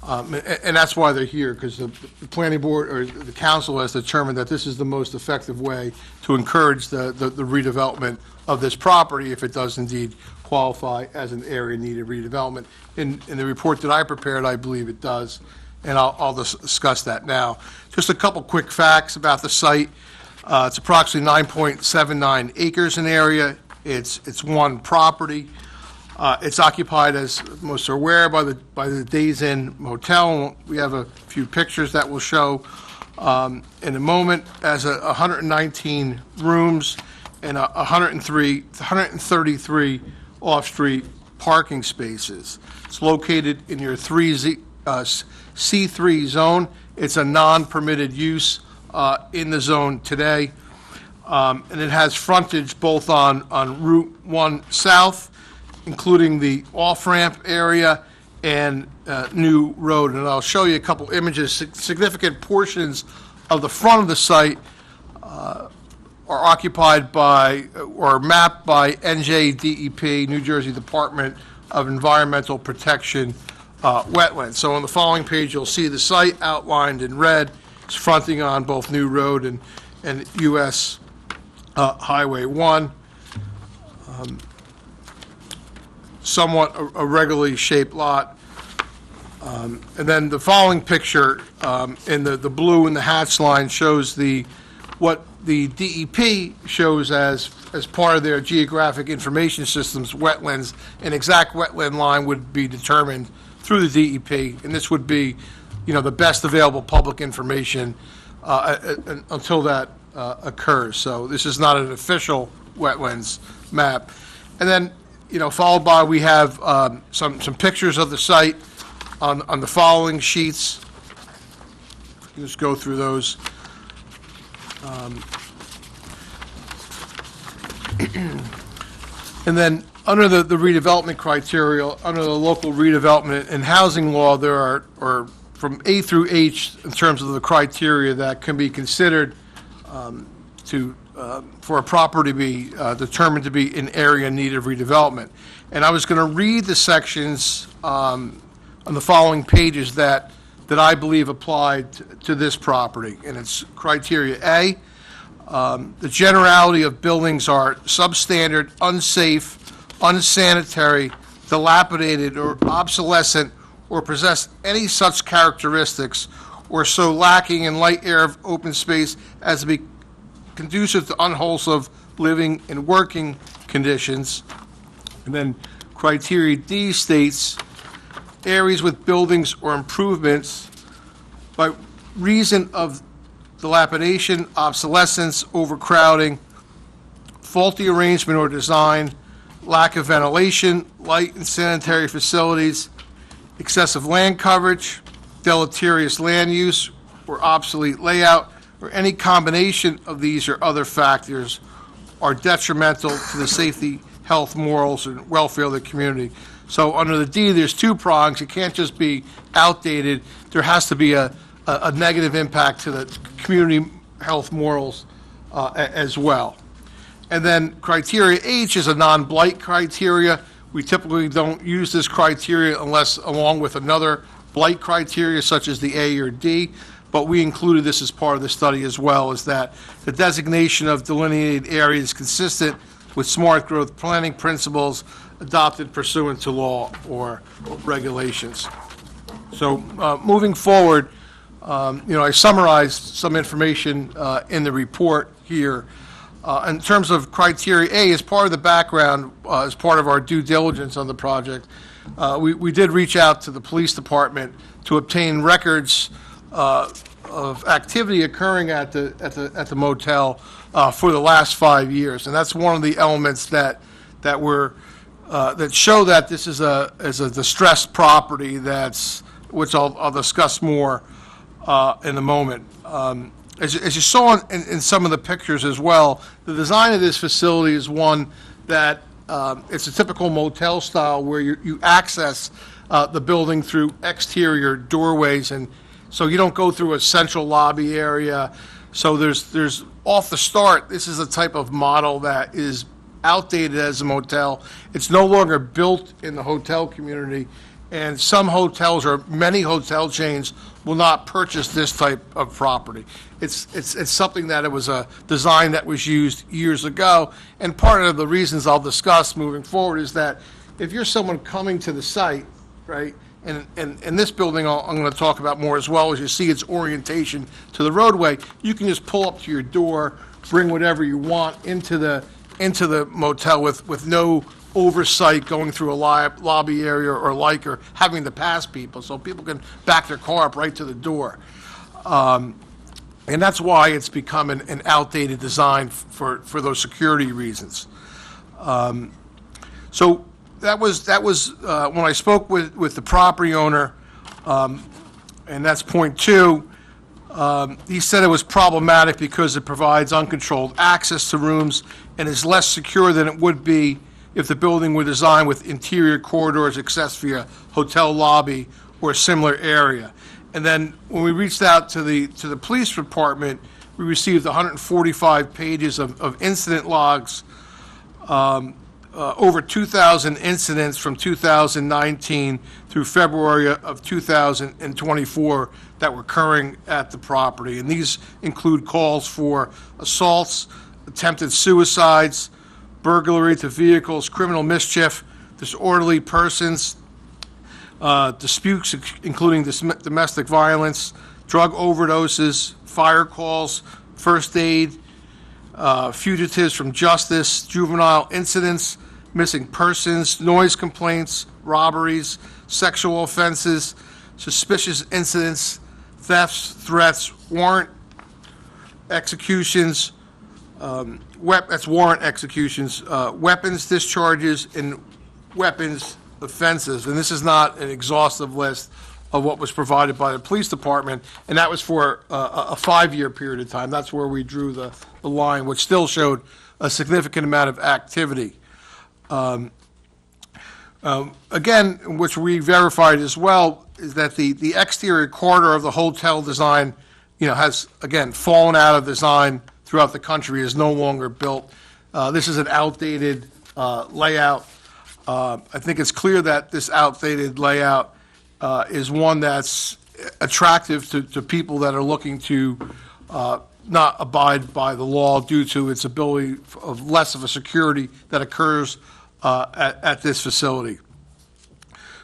And that's why they're here, because the planning board, or the council has determined that this is the most effective way to encourage the redevelopment of this property, if it does indeed qualify as an area needed redevelopment. In the report that I prepared, I believe it does, and I'll discuss that now. Just a couple quick facts about the site. It's approximately 9.79 acres in area. It's one property. It's occupied, as most are aware, by the Days Inn Motel. We have a few pictures that we'll show in a moment. As 119 rooms and 133 off-street parking spaces. It's located in your C3 zone. It's a non-permitted use in the zone today. And it has frontage both on Route 1 South, including the off-ramp area, and New Road. And I'll show you a couple images. Significant portions of the front of the site are occupied by, or mapped by NJDEP, New Jersey Department of Environmental Protection, wetlands. So on the following page, you'll see the site outlined in red. It's fronting on both New Road and US Highway 1. Somewhat irregularly shaped lot. And then the following picture in the blue in the hatch line shows what the DEP shows as part of their geographic information systems, wetlands. An exact wetland line would be determined through the DEP, and this would be the best available public information until that occurs. So this is not an official wetlands map. And then, followed by, we have some pictures of the site on the following sheets. Just go through those. And then, under the redevelopment criteria, under the local redevelopment and housing law, there are from A through H in terms of the criteria that can be considered for a property to be determined to be an area in need of redevelopment. And I was going to read the sections on the following pages that I believe applied to this property. And it's criteria A. The generality of buildings are substandard, unsafe, unsanitary, dilapidated, or obsolescent, or possess any such characteristics, or so lacking in light, air, open space as to be conducive to unwholesome living and working conditions. And then criteria D states areas with buildings or improvements by reason of dilapidation, obsolescence, overcrowding, faulty arrangement or design, lack of ventilation, light and sanitary facilities, excessive land coverage, deleterious land use, or obsolete layout, or any combination of these or other factors are detrimental to the safety, health, morals, and welfare of the community. So under the D, there's two prongs. It can't just be outdated. There has to be a negative impact to the community health, morals as well. And then criteria H is a non-blight criteria. We typically don't use this criteria unless along with another blight criteria such as the A or D, but we included this as part of the study as well, is that the designation of delineated areas is consistent with smart growth planning principles adopted pursuant to law or regulations. So moving forward, I summarized some information in the report here. In terms of criteria A, as part of the background, as part of our due diligence on the project, we did reach out to the police department to obtain records of activity occurring at the motel for the last 5 years, and that's one of the elements that show that this is a distressed property. Which I'll discuss more in a moment. As you saw in some of the pictures as well, the design of this facility is one that it's a typical motel style where you access the building through exterior doorways, and so you don't go through a central lobby area. So there's off the start, this is a type of model that is outdated as a motel. It's no longer built in the hotel community, and some hotels or many hotel chains will not purchase this type of property. It's something that it was a design that was used years ago, and part of the reasons I'll discuss moving forward is that if you're someone coming to the site, right, and this building I'm going to talk about more as well, as you see its orientation to the roadway, you can just pull up to your door, bring whatever you want into the motel with no oversight going through a lobby area or having to pass people, so people can back their car up right to the door. And that's why it's become an outdated design for those security reasons. So that was when I spoke with the property owner, and that's point 2. He said it was problematic because it provides uncontrolled access to rooms and is less secure than it would be if the building were designed with interior corridors accessed via hotel lobby or a similar area. And then when we reached out to the police department, we received 145 pages of incident logs, over 2,000 incidents from 2019 through February of 2024 that were occurring at the property. And these include calls for assaults, attempted suicides, burglary to vehicles, criminal mischief, disorderly persons, disputes including domestic violence, drug overdoses, fire calls, first aid, fugitives from justice, juvenile incidents, missing persons, noise complaints, robberies, sexual offenses, suspicious incidents, thefts, threats, warrant executions, that's warrant executions, weapons discharges, and weapons offenses. And this is not an exhaustive list of what was provided by the police department, and that was for a 5-year period of time. That's where we drew the line, which still showed a significant amount of activity. Again, which we verified as well, is that the exterior corridor of the hotel design, has, again, fallen out of design throughout the country, is no longer built. This is an outdated layout. I think it's clear that this outdated layout is one that's attractive to people that are looking to not abide by the law due to its ability of less of a security that occurs at this facility.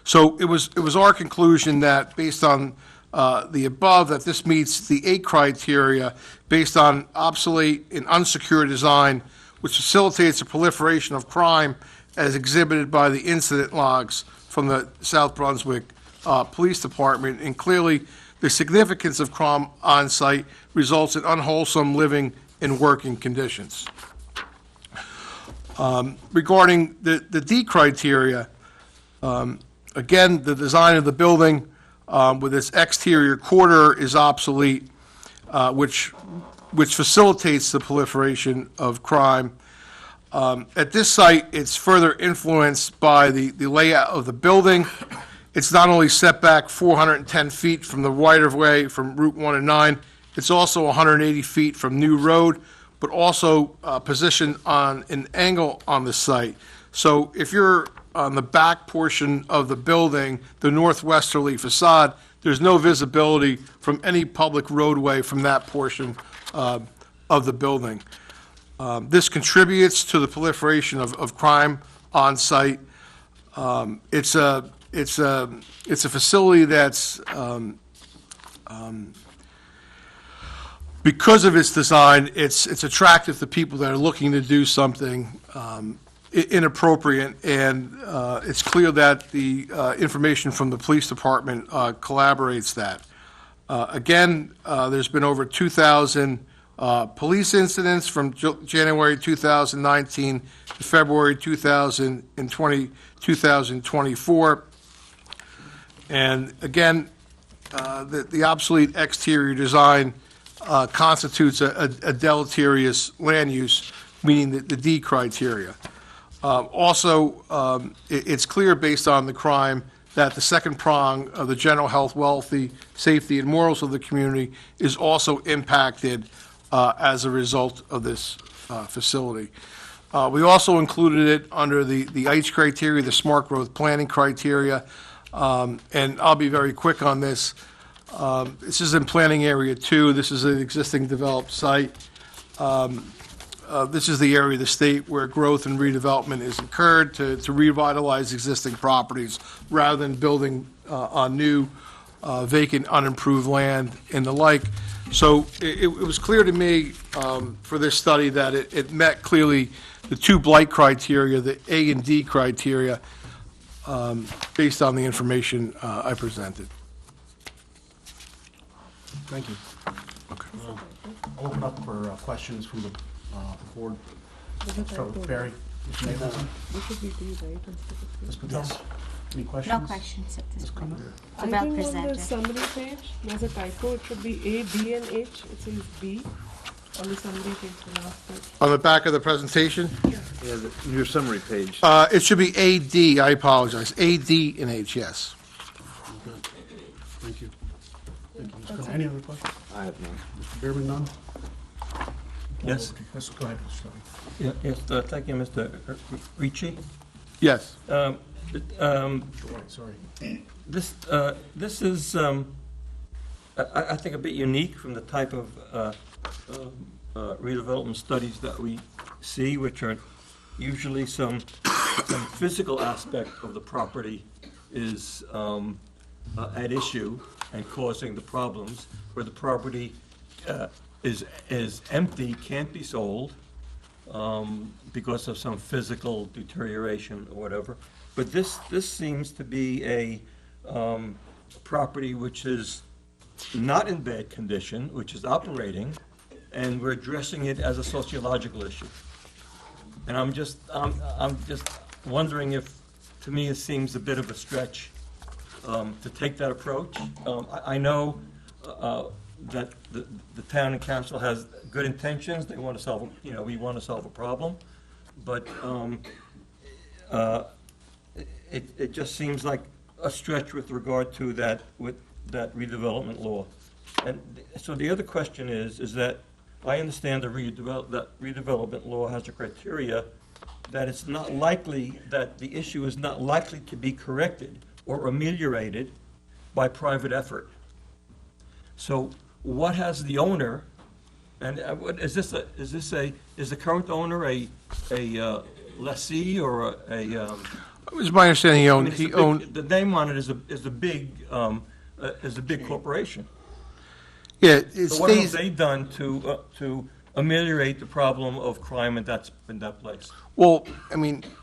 So it was our conclusion that based on the above, that this meets the 8 criteria based on obsolete and unsecure design, which facilitates the proliferation of crime as exhibited by the incident logs from the South Brunswick Police Department. And clearly, the significance of crime on site results in unwholesome living and working conditions. Regarding the D criteria, again, the design of the building with its exterior corridor is obsolete, which facilitates the proliferation of crime. At this site, it's further influenced by the layout of the building. It's not only set back 410 feet from the right-of-way from Route 1 and 9, it's also 180 feet from New Road, but also positioned on an angle on the site. So if you're on the back portion of the building, the northwesterly facade, there's no visibility from any public roadway from that portion of the building. This contributes to the proliferation of crime on site. It's a facility that's because of its design, it's attractive to people that are looking to do something inappropriate, and it's clear that the information from the police department collaborates that. Again, there's been over 2,000 police incidents from January 2019 to February 2024. And again, the obsolete exterior design constitutes a deleterious land use, meaning the D criteria. Also, it's clear based on the crime that the second prong of the general health, wealthy, safety, and morals of the community is also impacted as a result of this facility. We also included it under the H criteria, the smart growth planning criteria, and I'll be very quick on this. This is in planning area 2. This is an existing developed site. This is the area of the state where growth and redevelopment is occurred to revitalize existing properties rather than building on new vacant, unimproved land and the like. So it was clear to me for this study that it met clearly the 2 blight criteria, the A and D criteria, based on the information I presented. Thank you. Okay. I'll open up for questions from the board. Start with Barry. Ms. Nathanson? Ms. Patel? Any questions? No questions at this point. It's I well think on the presented. summary page, there's a typo. It should be A, D, and H. It says B on the summary page, the last page. On the back of the presentation? Yeah, your summary page. It should be AD, I apologize. AD and H, yes. Thank you. Thank you. Ms. Patel. Any other questions? I have none. Mr. Beerman, none? Yes? Yes, go ahead, Mr. Sully. Yes, thank you, Mr. Ricci. Yes. Sorry. This is, I think, a bit unique from the type of redevelopment studies that we see, which are usually some physical aspect of the property is at issue and causing the problems, where the property is empty, can't be sold because of some physical deterioration or whatever. But this seems to be a a property which is not in bad condition, which is operating, and we're addressing it as a sociological issue. And I'm just wondering if, to me, it seems a bit of a stretch to take that approach. I know that the town and council has good intentions. They want to solve, we want to solve a problem, but it just seems like a stretch with regard to that redevelopment law. And so the other question is that I understand that redevelopment law has a criteria that it's not likely, that the issue is not likely to be corrected or ameliorated by private effort. So what has the owner, and is the current owner a lessee or It was my understanding he owned. The name on it is a big corporation. Yeah, So what have they done to ameliorate the problem of crime in that place? Well,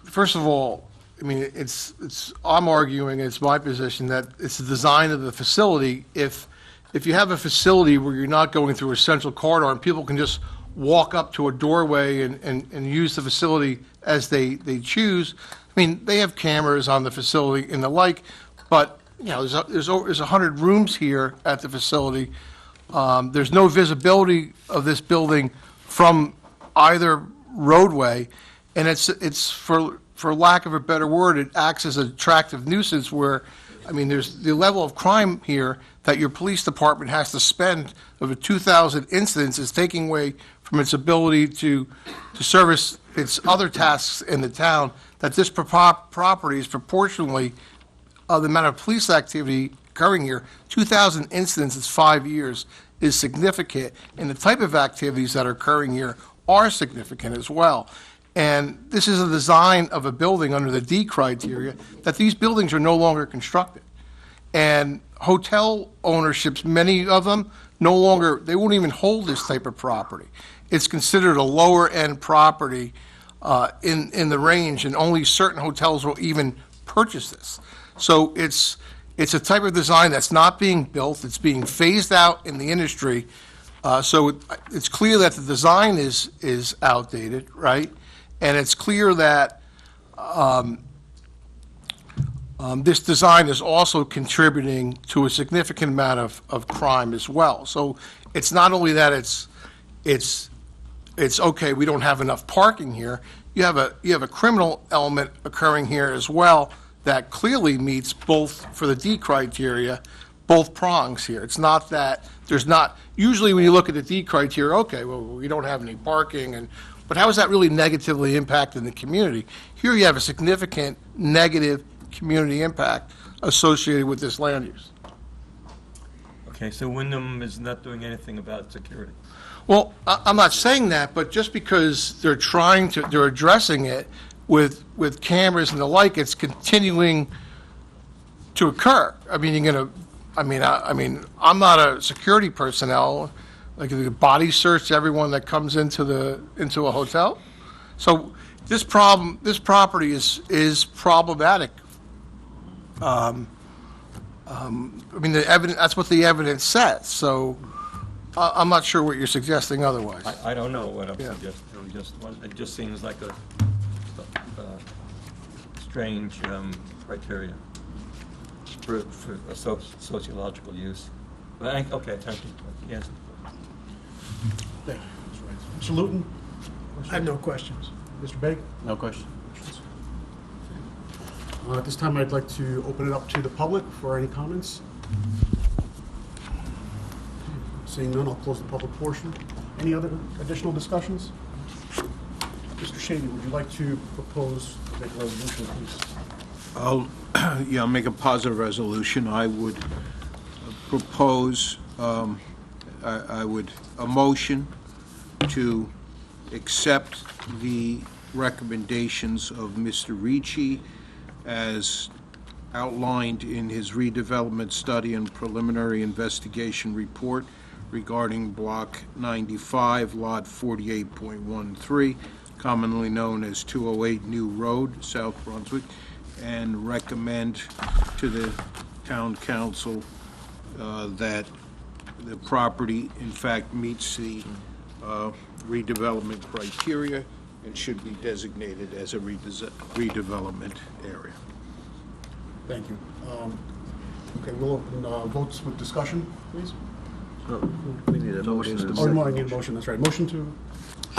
first of all, I'm arguing, it's my position, that it's the design of the facility. If you have a facility where you're not going through a central corridor and people can just walk up to a doorway and use the facility as they choose, they have cameras on the facility and the like, but, there's 100 rooms here at the facility. There's no visibility of this building from either roadway, and it's for lack of a better word, it acts as an attractive nuisance where, there's the level of crime here that your police department has to spend over 2,000 incidents is taking away from its ability to service its other tasks in the town, that this property is proportionally the amount of police activity occurring here. 2,000 incidents in 5 years is significant, and the type of activities that are occurring here are significant as well. And this is a design of a building under the D criteria, that these buildings are no longer constructed. And hotel ownerships, many of them, no longer, they won't even hold this type of property. It's considered a lower-end property in the range, and only certain hotels will even purchase this. So it's a type of design that's not being built, it's being phased out in the industry. So it's clear that the design is outdated, right? And it's clear that this design is also contributing to a significant amount of crime as well. So it's not only that it's okay, we don't have enough parking here, you have a criminal element occurring here as well that clearly meets both, for the D criteria, both prongs here. It's not that there's not, usually when you look at the D criteria, okay, well, we don't have any parking, but how is that really negatively impacting the community? Here you have a significant negative community impact associated with this land use. Okay, so Wyndham is not doing anything about security. Well, I'm not saying that, but just because they're addressing it with cameras and the like, it's continuing to occur. I'm not a security personnel. Like, the body search everyone that comes into a hotel. So this property is problematic. The evidence, that's what the evidence says. So I'm not sure what you're suggesting otherwise. I don't know what I'm suggesting. It just seems like a strange criteria for a sociological use. But okay, thank you. Yes. Thank you, Mr. Luton? I have no questions. Mr. Begg? No question. At this time, I'd like to open it up to the public for any comments. Seeing none, I'll close the public portion. Any other additional discussions? Mr. Shady, would you like to propose a resolution, please? I'll make a positive resolution. I would propose, a motion to accept the recommendations of Mr. Ricci as outlined in his redevelopment study and preliminary investigation report regarding Block 95, Lot 48.13, commonly known as 208 New Road, South Brunswick, and recommend to the town council that the property, in fact, meets the redevelopment criteria and should be designated as a redevelopment area. Thank you. Okay, we'll open votes with discussion, please. We need a motion. and a Oh, no, I second. need a motion, that's right. Motion to,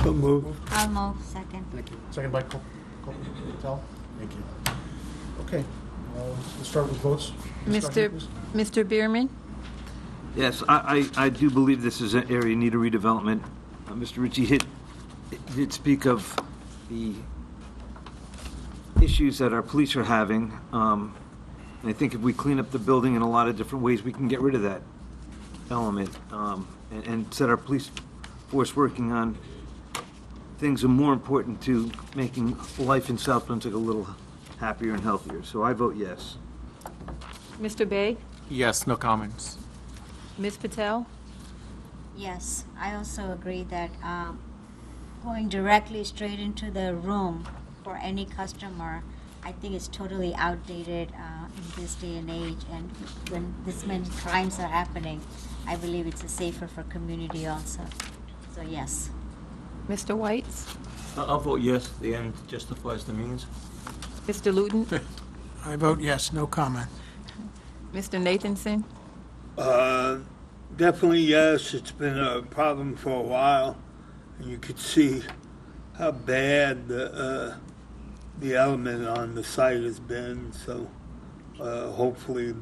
So moved. I'll move second. thank you. Second by Patel? Thank you. Okay, let's start with votes. Discussion, please. Mr. Bierman? Yes, I do believe this is an area in need of redevelopment. Mr. Ritchie did speak of the issues that our police are having. I think if we clean up the building in a lot of different ways, we can get rid of that element and set our police force working on things that are more important to making life in South Brunswick a little happier and healthier. So I vote yes. Mr. Bay? Yes, no comments. Ms. Patel? Yes, I also agree that going directly straight into the room for any customer, I think it's totally outdated in this day and age. And when this many crimes are happening, I believe it's safer for community also. So yes. Mr. Whites? I'll vote yes. The end justifies the means. Mr. Luton? I vote yes, no comment. Mr. Nathanson? Definitely yes, it's been a problem for a while, and you could see how bad the element on the site has been, so hopefully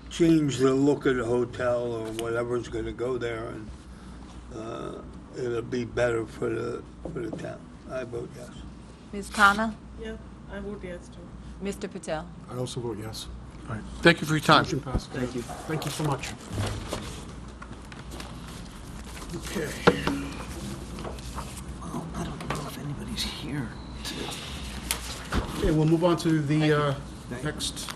change the look of the hotel or whatever's gonna go there, and it'll be better for the town. I vote yes. Ms. Khanna? Yeah, I vote yes too. Mr. Patel? I also vote yes. All right. Thank you for your time. Motion passes. Thank you. Thank you so much. Okay. Well, I don't know if anybody's here. Okay, we'll move on to the next.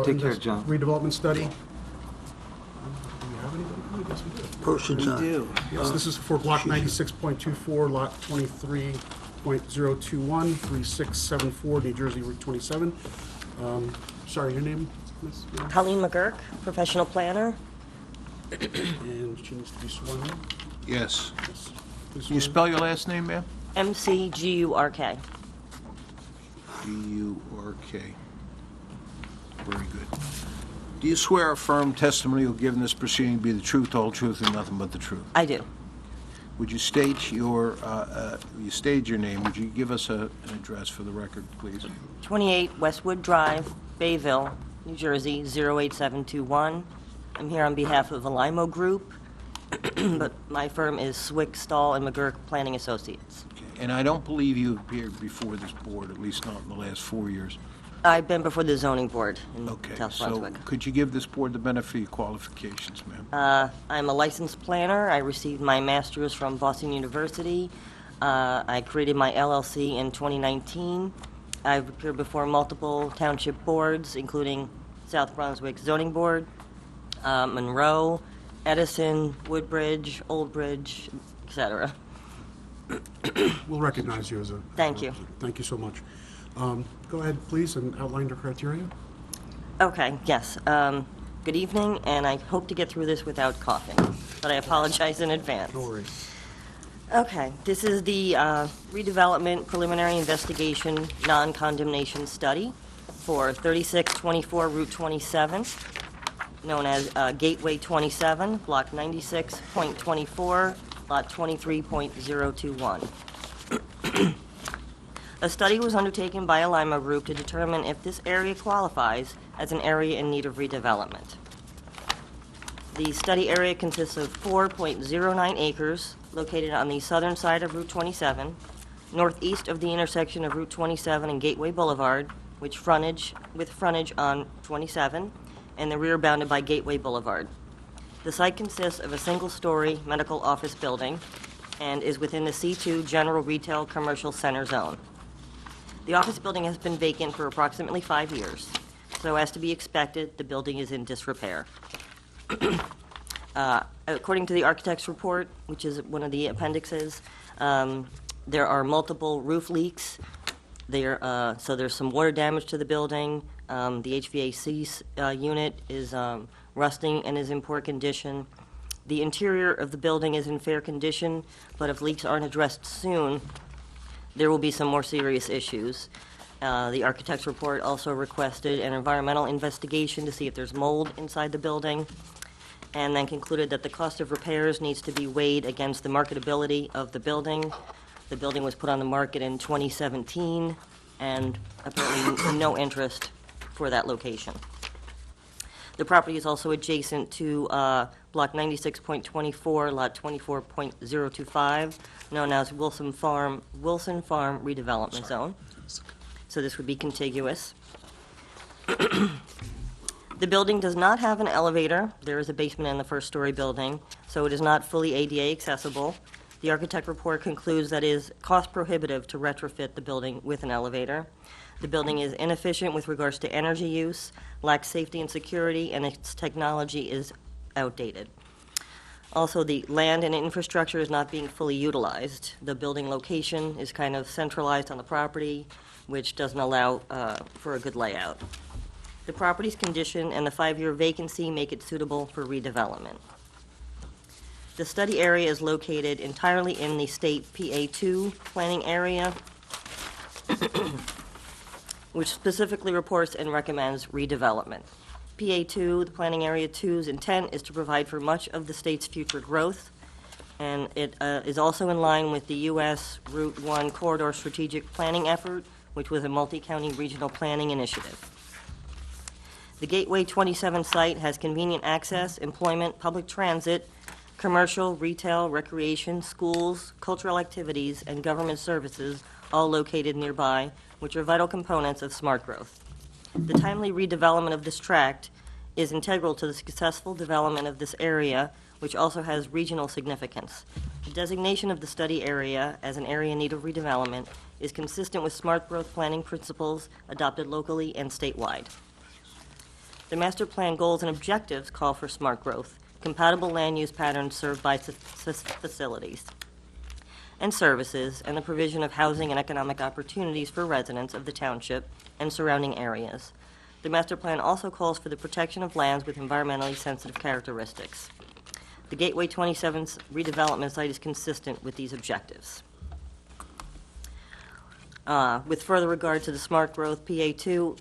Take care, John. Redevelopment study. Do we have anybody? Yes, we do. Persons on. Yes, this is for block 96.24, lot 23.021, 3674, New Jersey Route 27. Sorry, your name, Ms.? Colleen McGurk, professional planner. And she needs to be sworn in. Yes. Yes. Please Can you swear. spell your last name, ma'am? MCGURK. G-U-R-K. Very good. Do you swear a firm testimony you'll give in this proceeding to be the truth, the whole truth, and nothing but the truth? I do. Would you state your name? Would you give us an address for the record, please? 28 Westwood Drive, Bayville, New Jersey, 08721. I'm here on behalf of the Limo Group, but my firm is Swick, Stahl, and McGurk Planning Associates. And I don't believe you appeared before this board, at least not in the last 4 years. I've been before the zoning board in Okay, South so Brunswick. could you give this board the benefit of your qualifications, ma'am? I'm a licensed planner. I received my master's from Boston University. I created my LLC in 2019. I've appeared before multiple township boards, including South Brunswick Zoning Board, Monroe, Edison, Woodbridge, Old Bridge, etc. We'll recognize you as a... Thank you. Thank you so much. Go ahead, please, and outline your criteria. Okay, yes. Good evening, and I hope to get through this without coughing, but I apologize in advance. No worries. Okay, this is the redevelopment preliminary investigation non-condemnation study for 3624 Route 27, known as Gateway 27, Block 96.24, Lot 23.021. A study was undertaken by a Lima group to determine if this area qualifies as an area in need of redevelopment. The study area consists of 4.09 acres located on the southern side of Route 27, northeast of the intersection of Route 27 and Gateway Boulevard, with frontage on 27, and the rear bounded by Gateway Boulevard. The site consists of a single-story medical office building and is within the C2 General Retail Commercial Center zone. The office building has been vacant for approximately 5 years, so as to be expected, the building is in disrepair. According to the architect's report, which is one of the appendixes, there are multiple roof leaks. So there's some water damage to the building. The HVAC unit is rusting and is in poor condition. The interior of the building is in fair condition, but if leaks aren't addressed soon, there will be some more serious issues. The architect's report also requested an environmental investigation to see if there's mold inside the building, and then concluded that the cost of repairs needs to be weighed against the marketability of the building. The building was put on the market in 2017, and apparently no interest for that location. The property is also adjacent to Block 96.24, Lot 24.025, known as Wilson Farm Redevelopment Zone. So this would be contiguous. The building does not have an elevator. There is a basement in the first-story building, so it is not fully ADA accessible. The architect report concludes that it is cost prohibitive to retrofit the building with an elevator. The building is inefficient with regards to energy use, lacks safety and security, and its technology is outdated. Also, the land and infrastructure is not being fully utilized. The building location is kind of centralized on the property, which doesn't allow for a good layout. The property's condition and the 5-year vacancy make it suitable for redevelopment. The study area is located entirely in the state PA2 planning area, which specifically reports and recommends redevelopment. PA2, the planning area 2's intent is to provide for much of the state's future growth, and it is also in line with the U.S. Route 1 corridor strategic planning effort, which was a multi-county regional planning initiative. The Gateway 27 site has convenient access, employment, public transit, commercial, retail, recreation, schools, cultural activities, and government services, all located nearby, which are vital components of smart growth. The timely redevelopment of this tract is integral to the successful development of this area, which also has regional significance. The designation of the study area as an area in need of redevelopment is consistent with smart growth planning principles adopted locally and statewide. The master plan goals and objectives call for smart growth, compatible land use patterns served by facilities and services, and the provision of housing and economic opportunities for residents of the township and surrounding areas. The master plan also calls for the protection of lands with environmentally sensitive characteristics. The Gateway 27's redevelopment site is consistent with these objectives. With further regard to the smart growth, PA2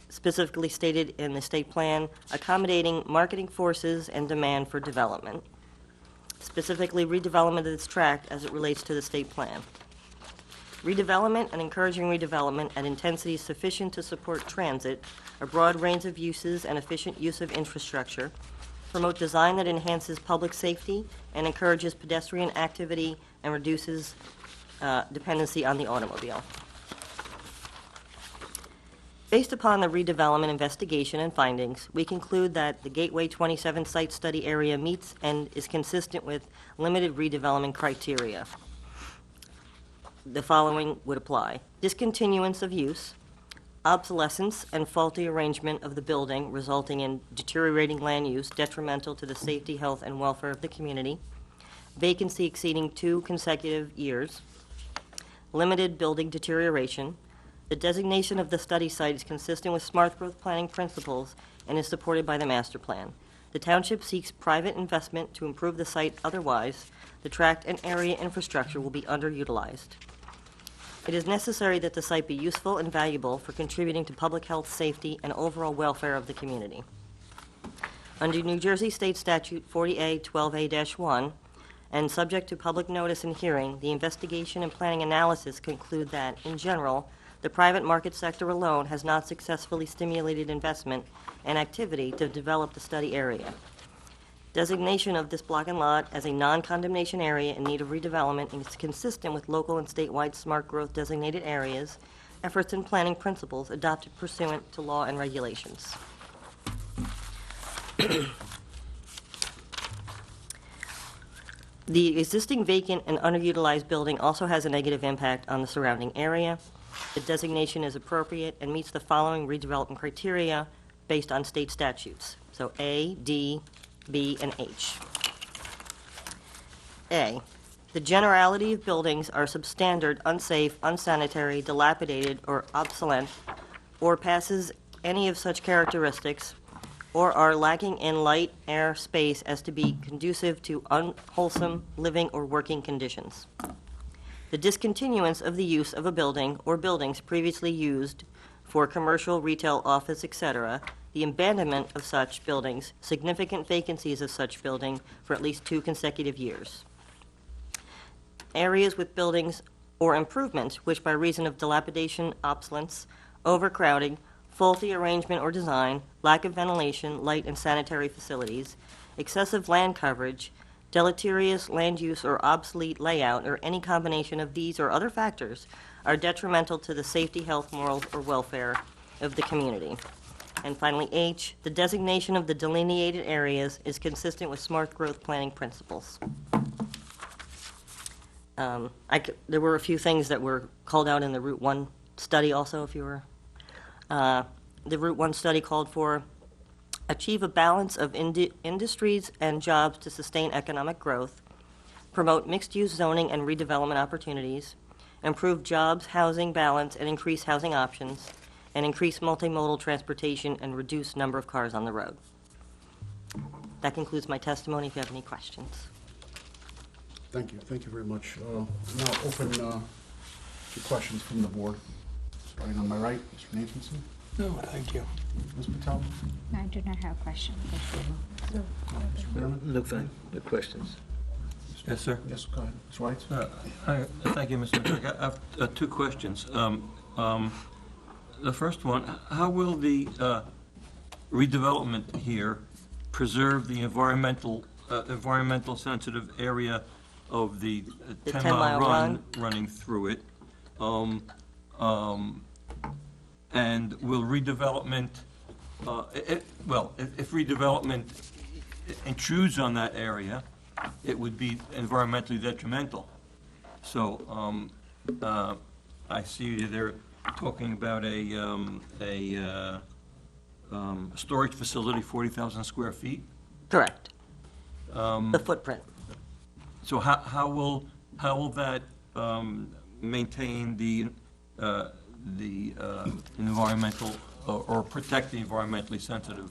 specifically stated in the state plan, accommodating marketing forces and demand for development, specifically redevelopment of this tract as it relates to the state plan. Redevelopment and encouraging redevelopment at intensities sufficient to support transit, a broad range of uses and efficient use of infrastructure, promote design that enhances public safety and encourages pedestrian activity and reduces dependency on the automobile. Based upon the redevelopment investigation and findings, we conclude that the Gateway 27 site study area meets and is consistent with limited redevelopment criteria. The following would apply: discontinuance of use, obsolescence and faulty arrangement of the building resulting in deteriorating land use detrimental to the safety, health, and welfare of the community, vacancy exceeding 2 consecutive years, limited building deterioration. The designation of the study site is consistent with smart growth planning principles and is supported by the master plan. The township seeks private investment to improve the site, otherwise the tract and area infrastructure will be underutilized. It is necessary that the site be useful and valuable for contributing to public health, safety, and overall welfare of the community. Under New Jersey State Statute 40A 12A-1, and subject to public notice and hearing, the investigation and planning analysis conclude that, in general, the private market sector alone has not successfully stimulated investment and activity to develop the study area. Designation of this block and lot as a non-condemnation area in need of redevelopment is consistent with local and statewide smart growth designated areas, efforts and planning principles adopted pursuant to law and regulations. The existing vacant and underutilized building also has a negative impact on the surrounding area. The designation is appropriate and meets the following redevelopment criteria based on state statutes. So A, D, B, and H. A, the generality of buildings are substandard, unsafe, unsanitary, dilapidated, or obsolete, or passes any of such characteristics or are lacking in light, air, space as to be conducive to unwholesome living or working conditions. The discontinuance of the use of a building or buildings previously used for commercial, retail, office, etc., the abandonment of such buildings, significant vacancies of such building for at least 2 consecutive years. Areas with buildings or improvements which by reason of dilapidation, obsolescence, overcrowding, faulty arrangement or design, lack of ventilation, light and sanitary facilities, excessive land coverage, deleterious land use or obsolete layout, or any combination of these or other factors are detrimental to the safety, health, morals, or welfare of the community. And finally, H, the designation of the delineated areas is consistent with smart growth planning principles. There were a few things that were called out in the Route 1 study also, if you were. The Route 1 study called for achieve a balance of industries and jobs to sustain economic growth, promote mixed-use zoning and redevelopment opportunities, improve jobs, housing balance, and increase housing options, and increase multimodal transportation and reduce number of cars on the road. That concludes my testimony. If you have any questions. Thank you. Thank you very much. Now open to questions from the board. Starting on my right, Mr. Nathanson. No, thank you. Ms. Patel. I do not have a question. Mr. Behrman. No, fine. No questions. Yes, sir. Yes, go ahead. Ms. White. Thank you, Mr. McClurk. I have 2 questions. The first one, how will the redevelopment here preserve the environmental sensitive area of the 10-mile run running through it? And will redevelopment, if redevelopment intrudes on that area, it would be environmentally detrimental. So I see they're talking about a storage facility, 40,000 square feet. Correct. The footprint. So how will that maintain the environmental or protect the environmentally sensitive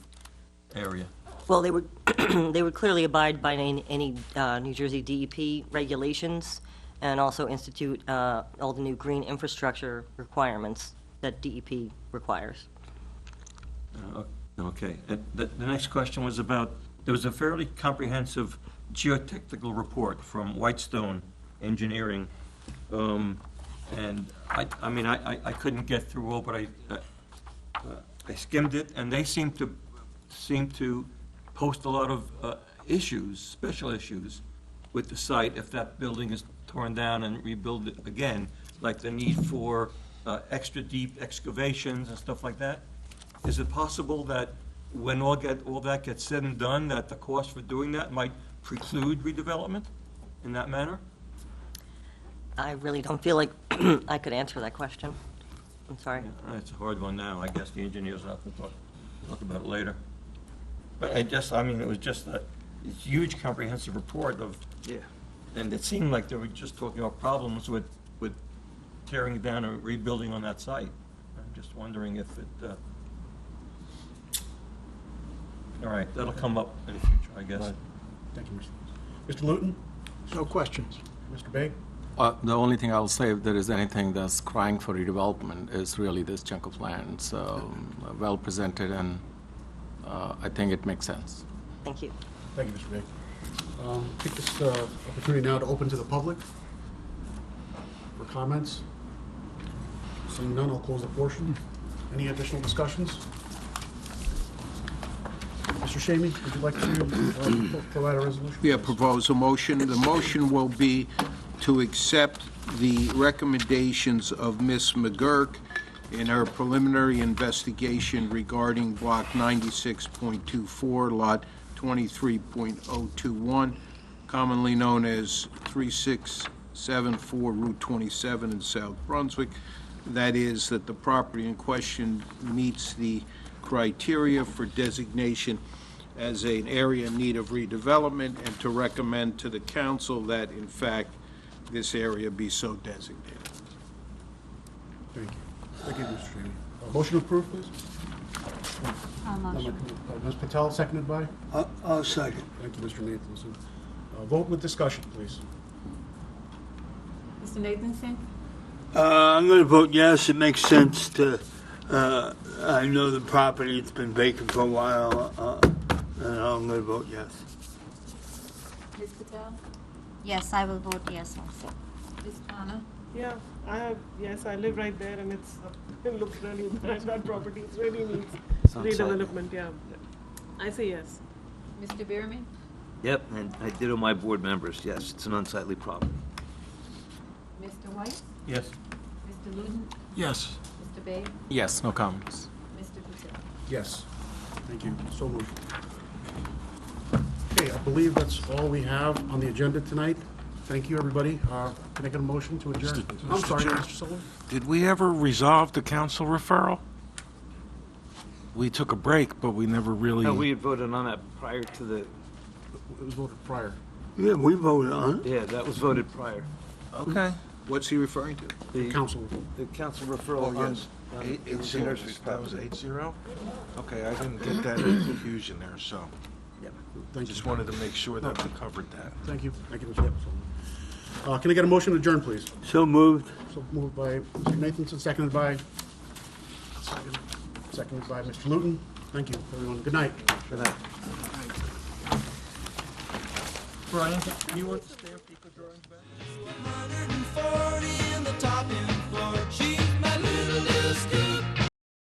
area? Well, they would they would clearly abide by any New Jersey DEP regulations, and also institute all the new green infrastructure requirements that DEP requires. Okay. The next question was about, there was a fairly comprehensive geotechnical report from Whitestone Engineering, and I couldn't get through all, but I skimmed it, and they seem to post a lot of issues, special issues, with the site if that building is torn down and rebuilt it again, like the need for extra deep excavations and stuff like that. Is it possible that when all that gets said and done, that the cost for doing that might preclude redevelopment in that manner? I really don't feel like I could answer that question. I'm sorry. Yeah, it's a hard one now. I guess the engineers will have to talk about it later. But it was just a huge comprehensive report of, and it seemed like they were just talking about problems with tearing down and rebuilding on that site. I'm just wondering if it, all right, that'll come up in the future, I guess. Thank you, Mr. Luton. No questions. Mr. Begg. The only thing I'll say, if there is anything that's crying for redevelopment, is really this chunk of land. So, well presented, and I think it makes sense. Thank you. Thank you, Mr. Begg. Take this opportunity now to open to the public for comments. Seeing none, I'll close the portion. Any additional discussions? Mr. Shamey, would you like to provide a resolution? Yeah, propose a motion. The motion will be to accept the recommendations of Ms. McGurk in her preliminary investigation regarding Block 96.24, Lot 23.021, commonly known as 3674 Route 27 in South Brunswick. That is, that the property in question meets the criteria for designation as an area in need of redevelopment, and to recommend to the council that, in fact, this area be so designated. Thank you. Thank you, Mr. Shamey. Motion approved, please. I'll motion. Ms. Patel, seconded by? I'll second. Thank you, Mr. Nathanson. Vote with discussion, please. Mr. Nathanson? I'm going to vote yes. It makes sense to, I know the property, it's been vacant for a while, and I'm going to vote yes. Ms. Patel? Yes, I will vote yes also. Ms. Khanna? Yeah, yes, I live right there and it looks really bad, that property, it really needs unsightly. redevelopment, yeah. I say yes. Mr. Bierman? Yep, and I did on my board members, yes, it's an unsightly property. Mr. White? Yes. Mr. Luden? Yes. Mr. Bay? Yes, no comments. Mr. Patel? Yes. Thank you. So moved. Okay, I believe that's all we have on the agenda tonight. Thank you, everybody. Can I get a motion to adjourn? I'm Mr. sorry, Chair. Mr. Sullivan? Did we ever resolve the council referral? We took a break, but we never really... No, we had voted on that prior to the, It was voted prior. Yeah, we voted on it. yeah, that was voted prior. Okay. What's he referring to? The Council. The council referral Oh, on yes. on Eight the zero. nursery That was property. 8-0? Okay, I didn't get that confusion there, so Thank you. just wanted to make sure that we covered that. Thank you. Thank you, Mr. Sullivan. Can I get a motion to adjourn, please? So moved. So moved by Mr. Nathanson, seconded by? Seconded by Mr. Luton. Thank you, everyone. Good night. Good night. Brian, do you want to stamp the drawings back? 104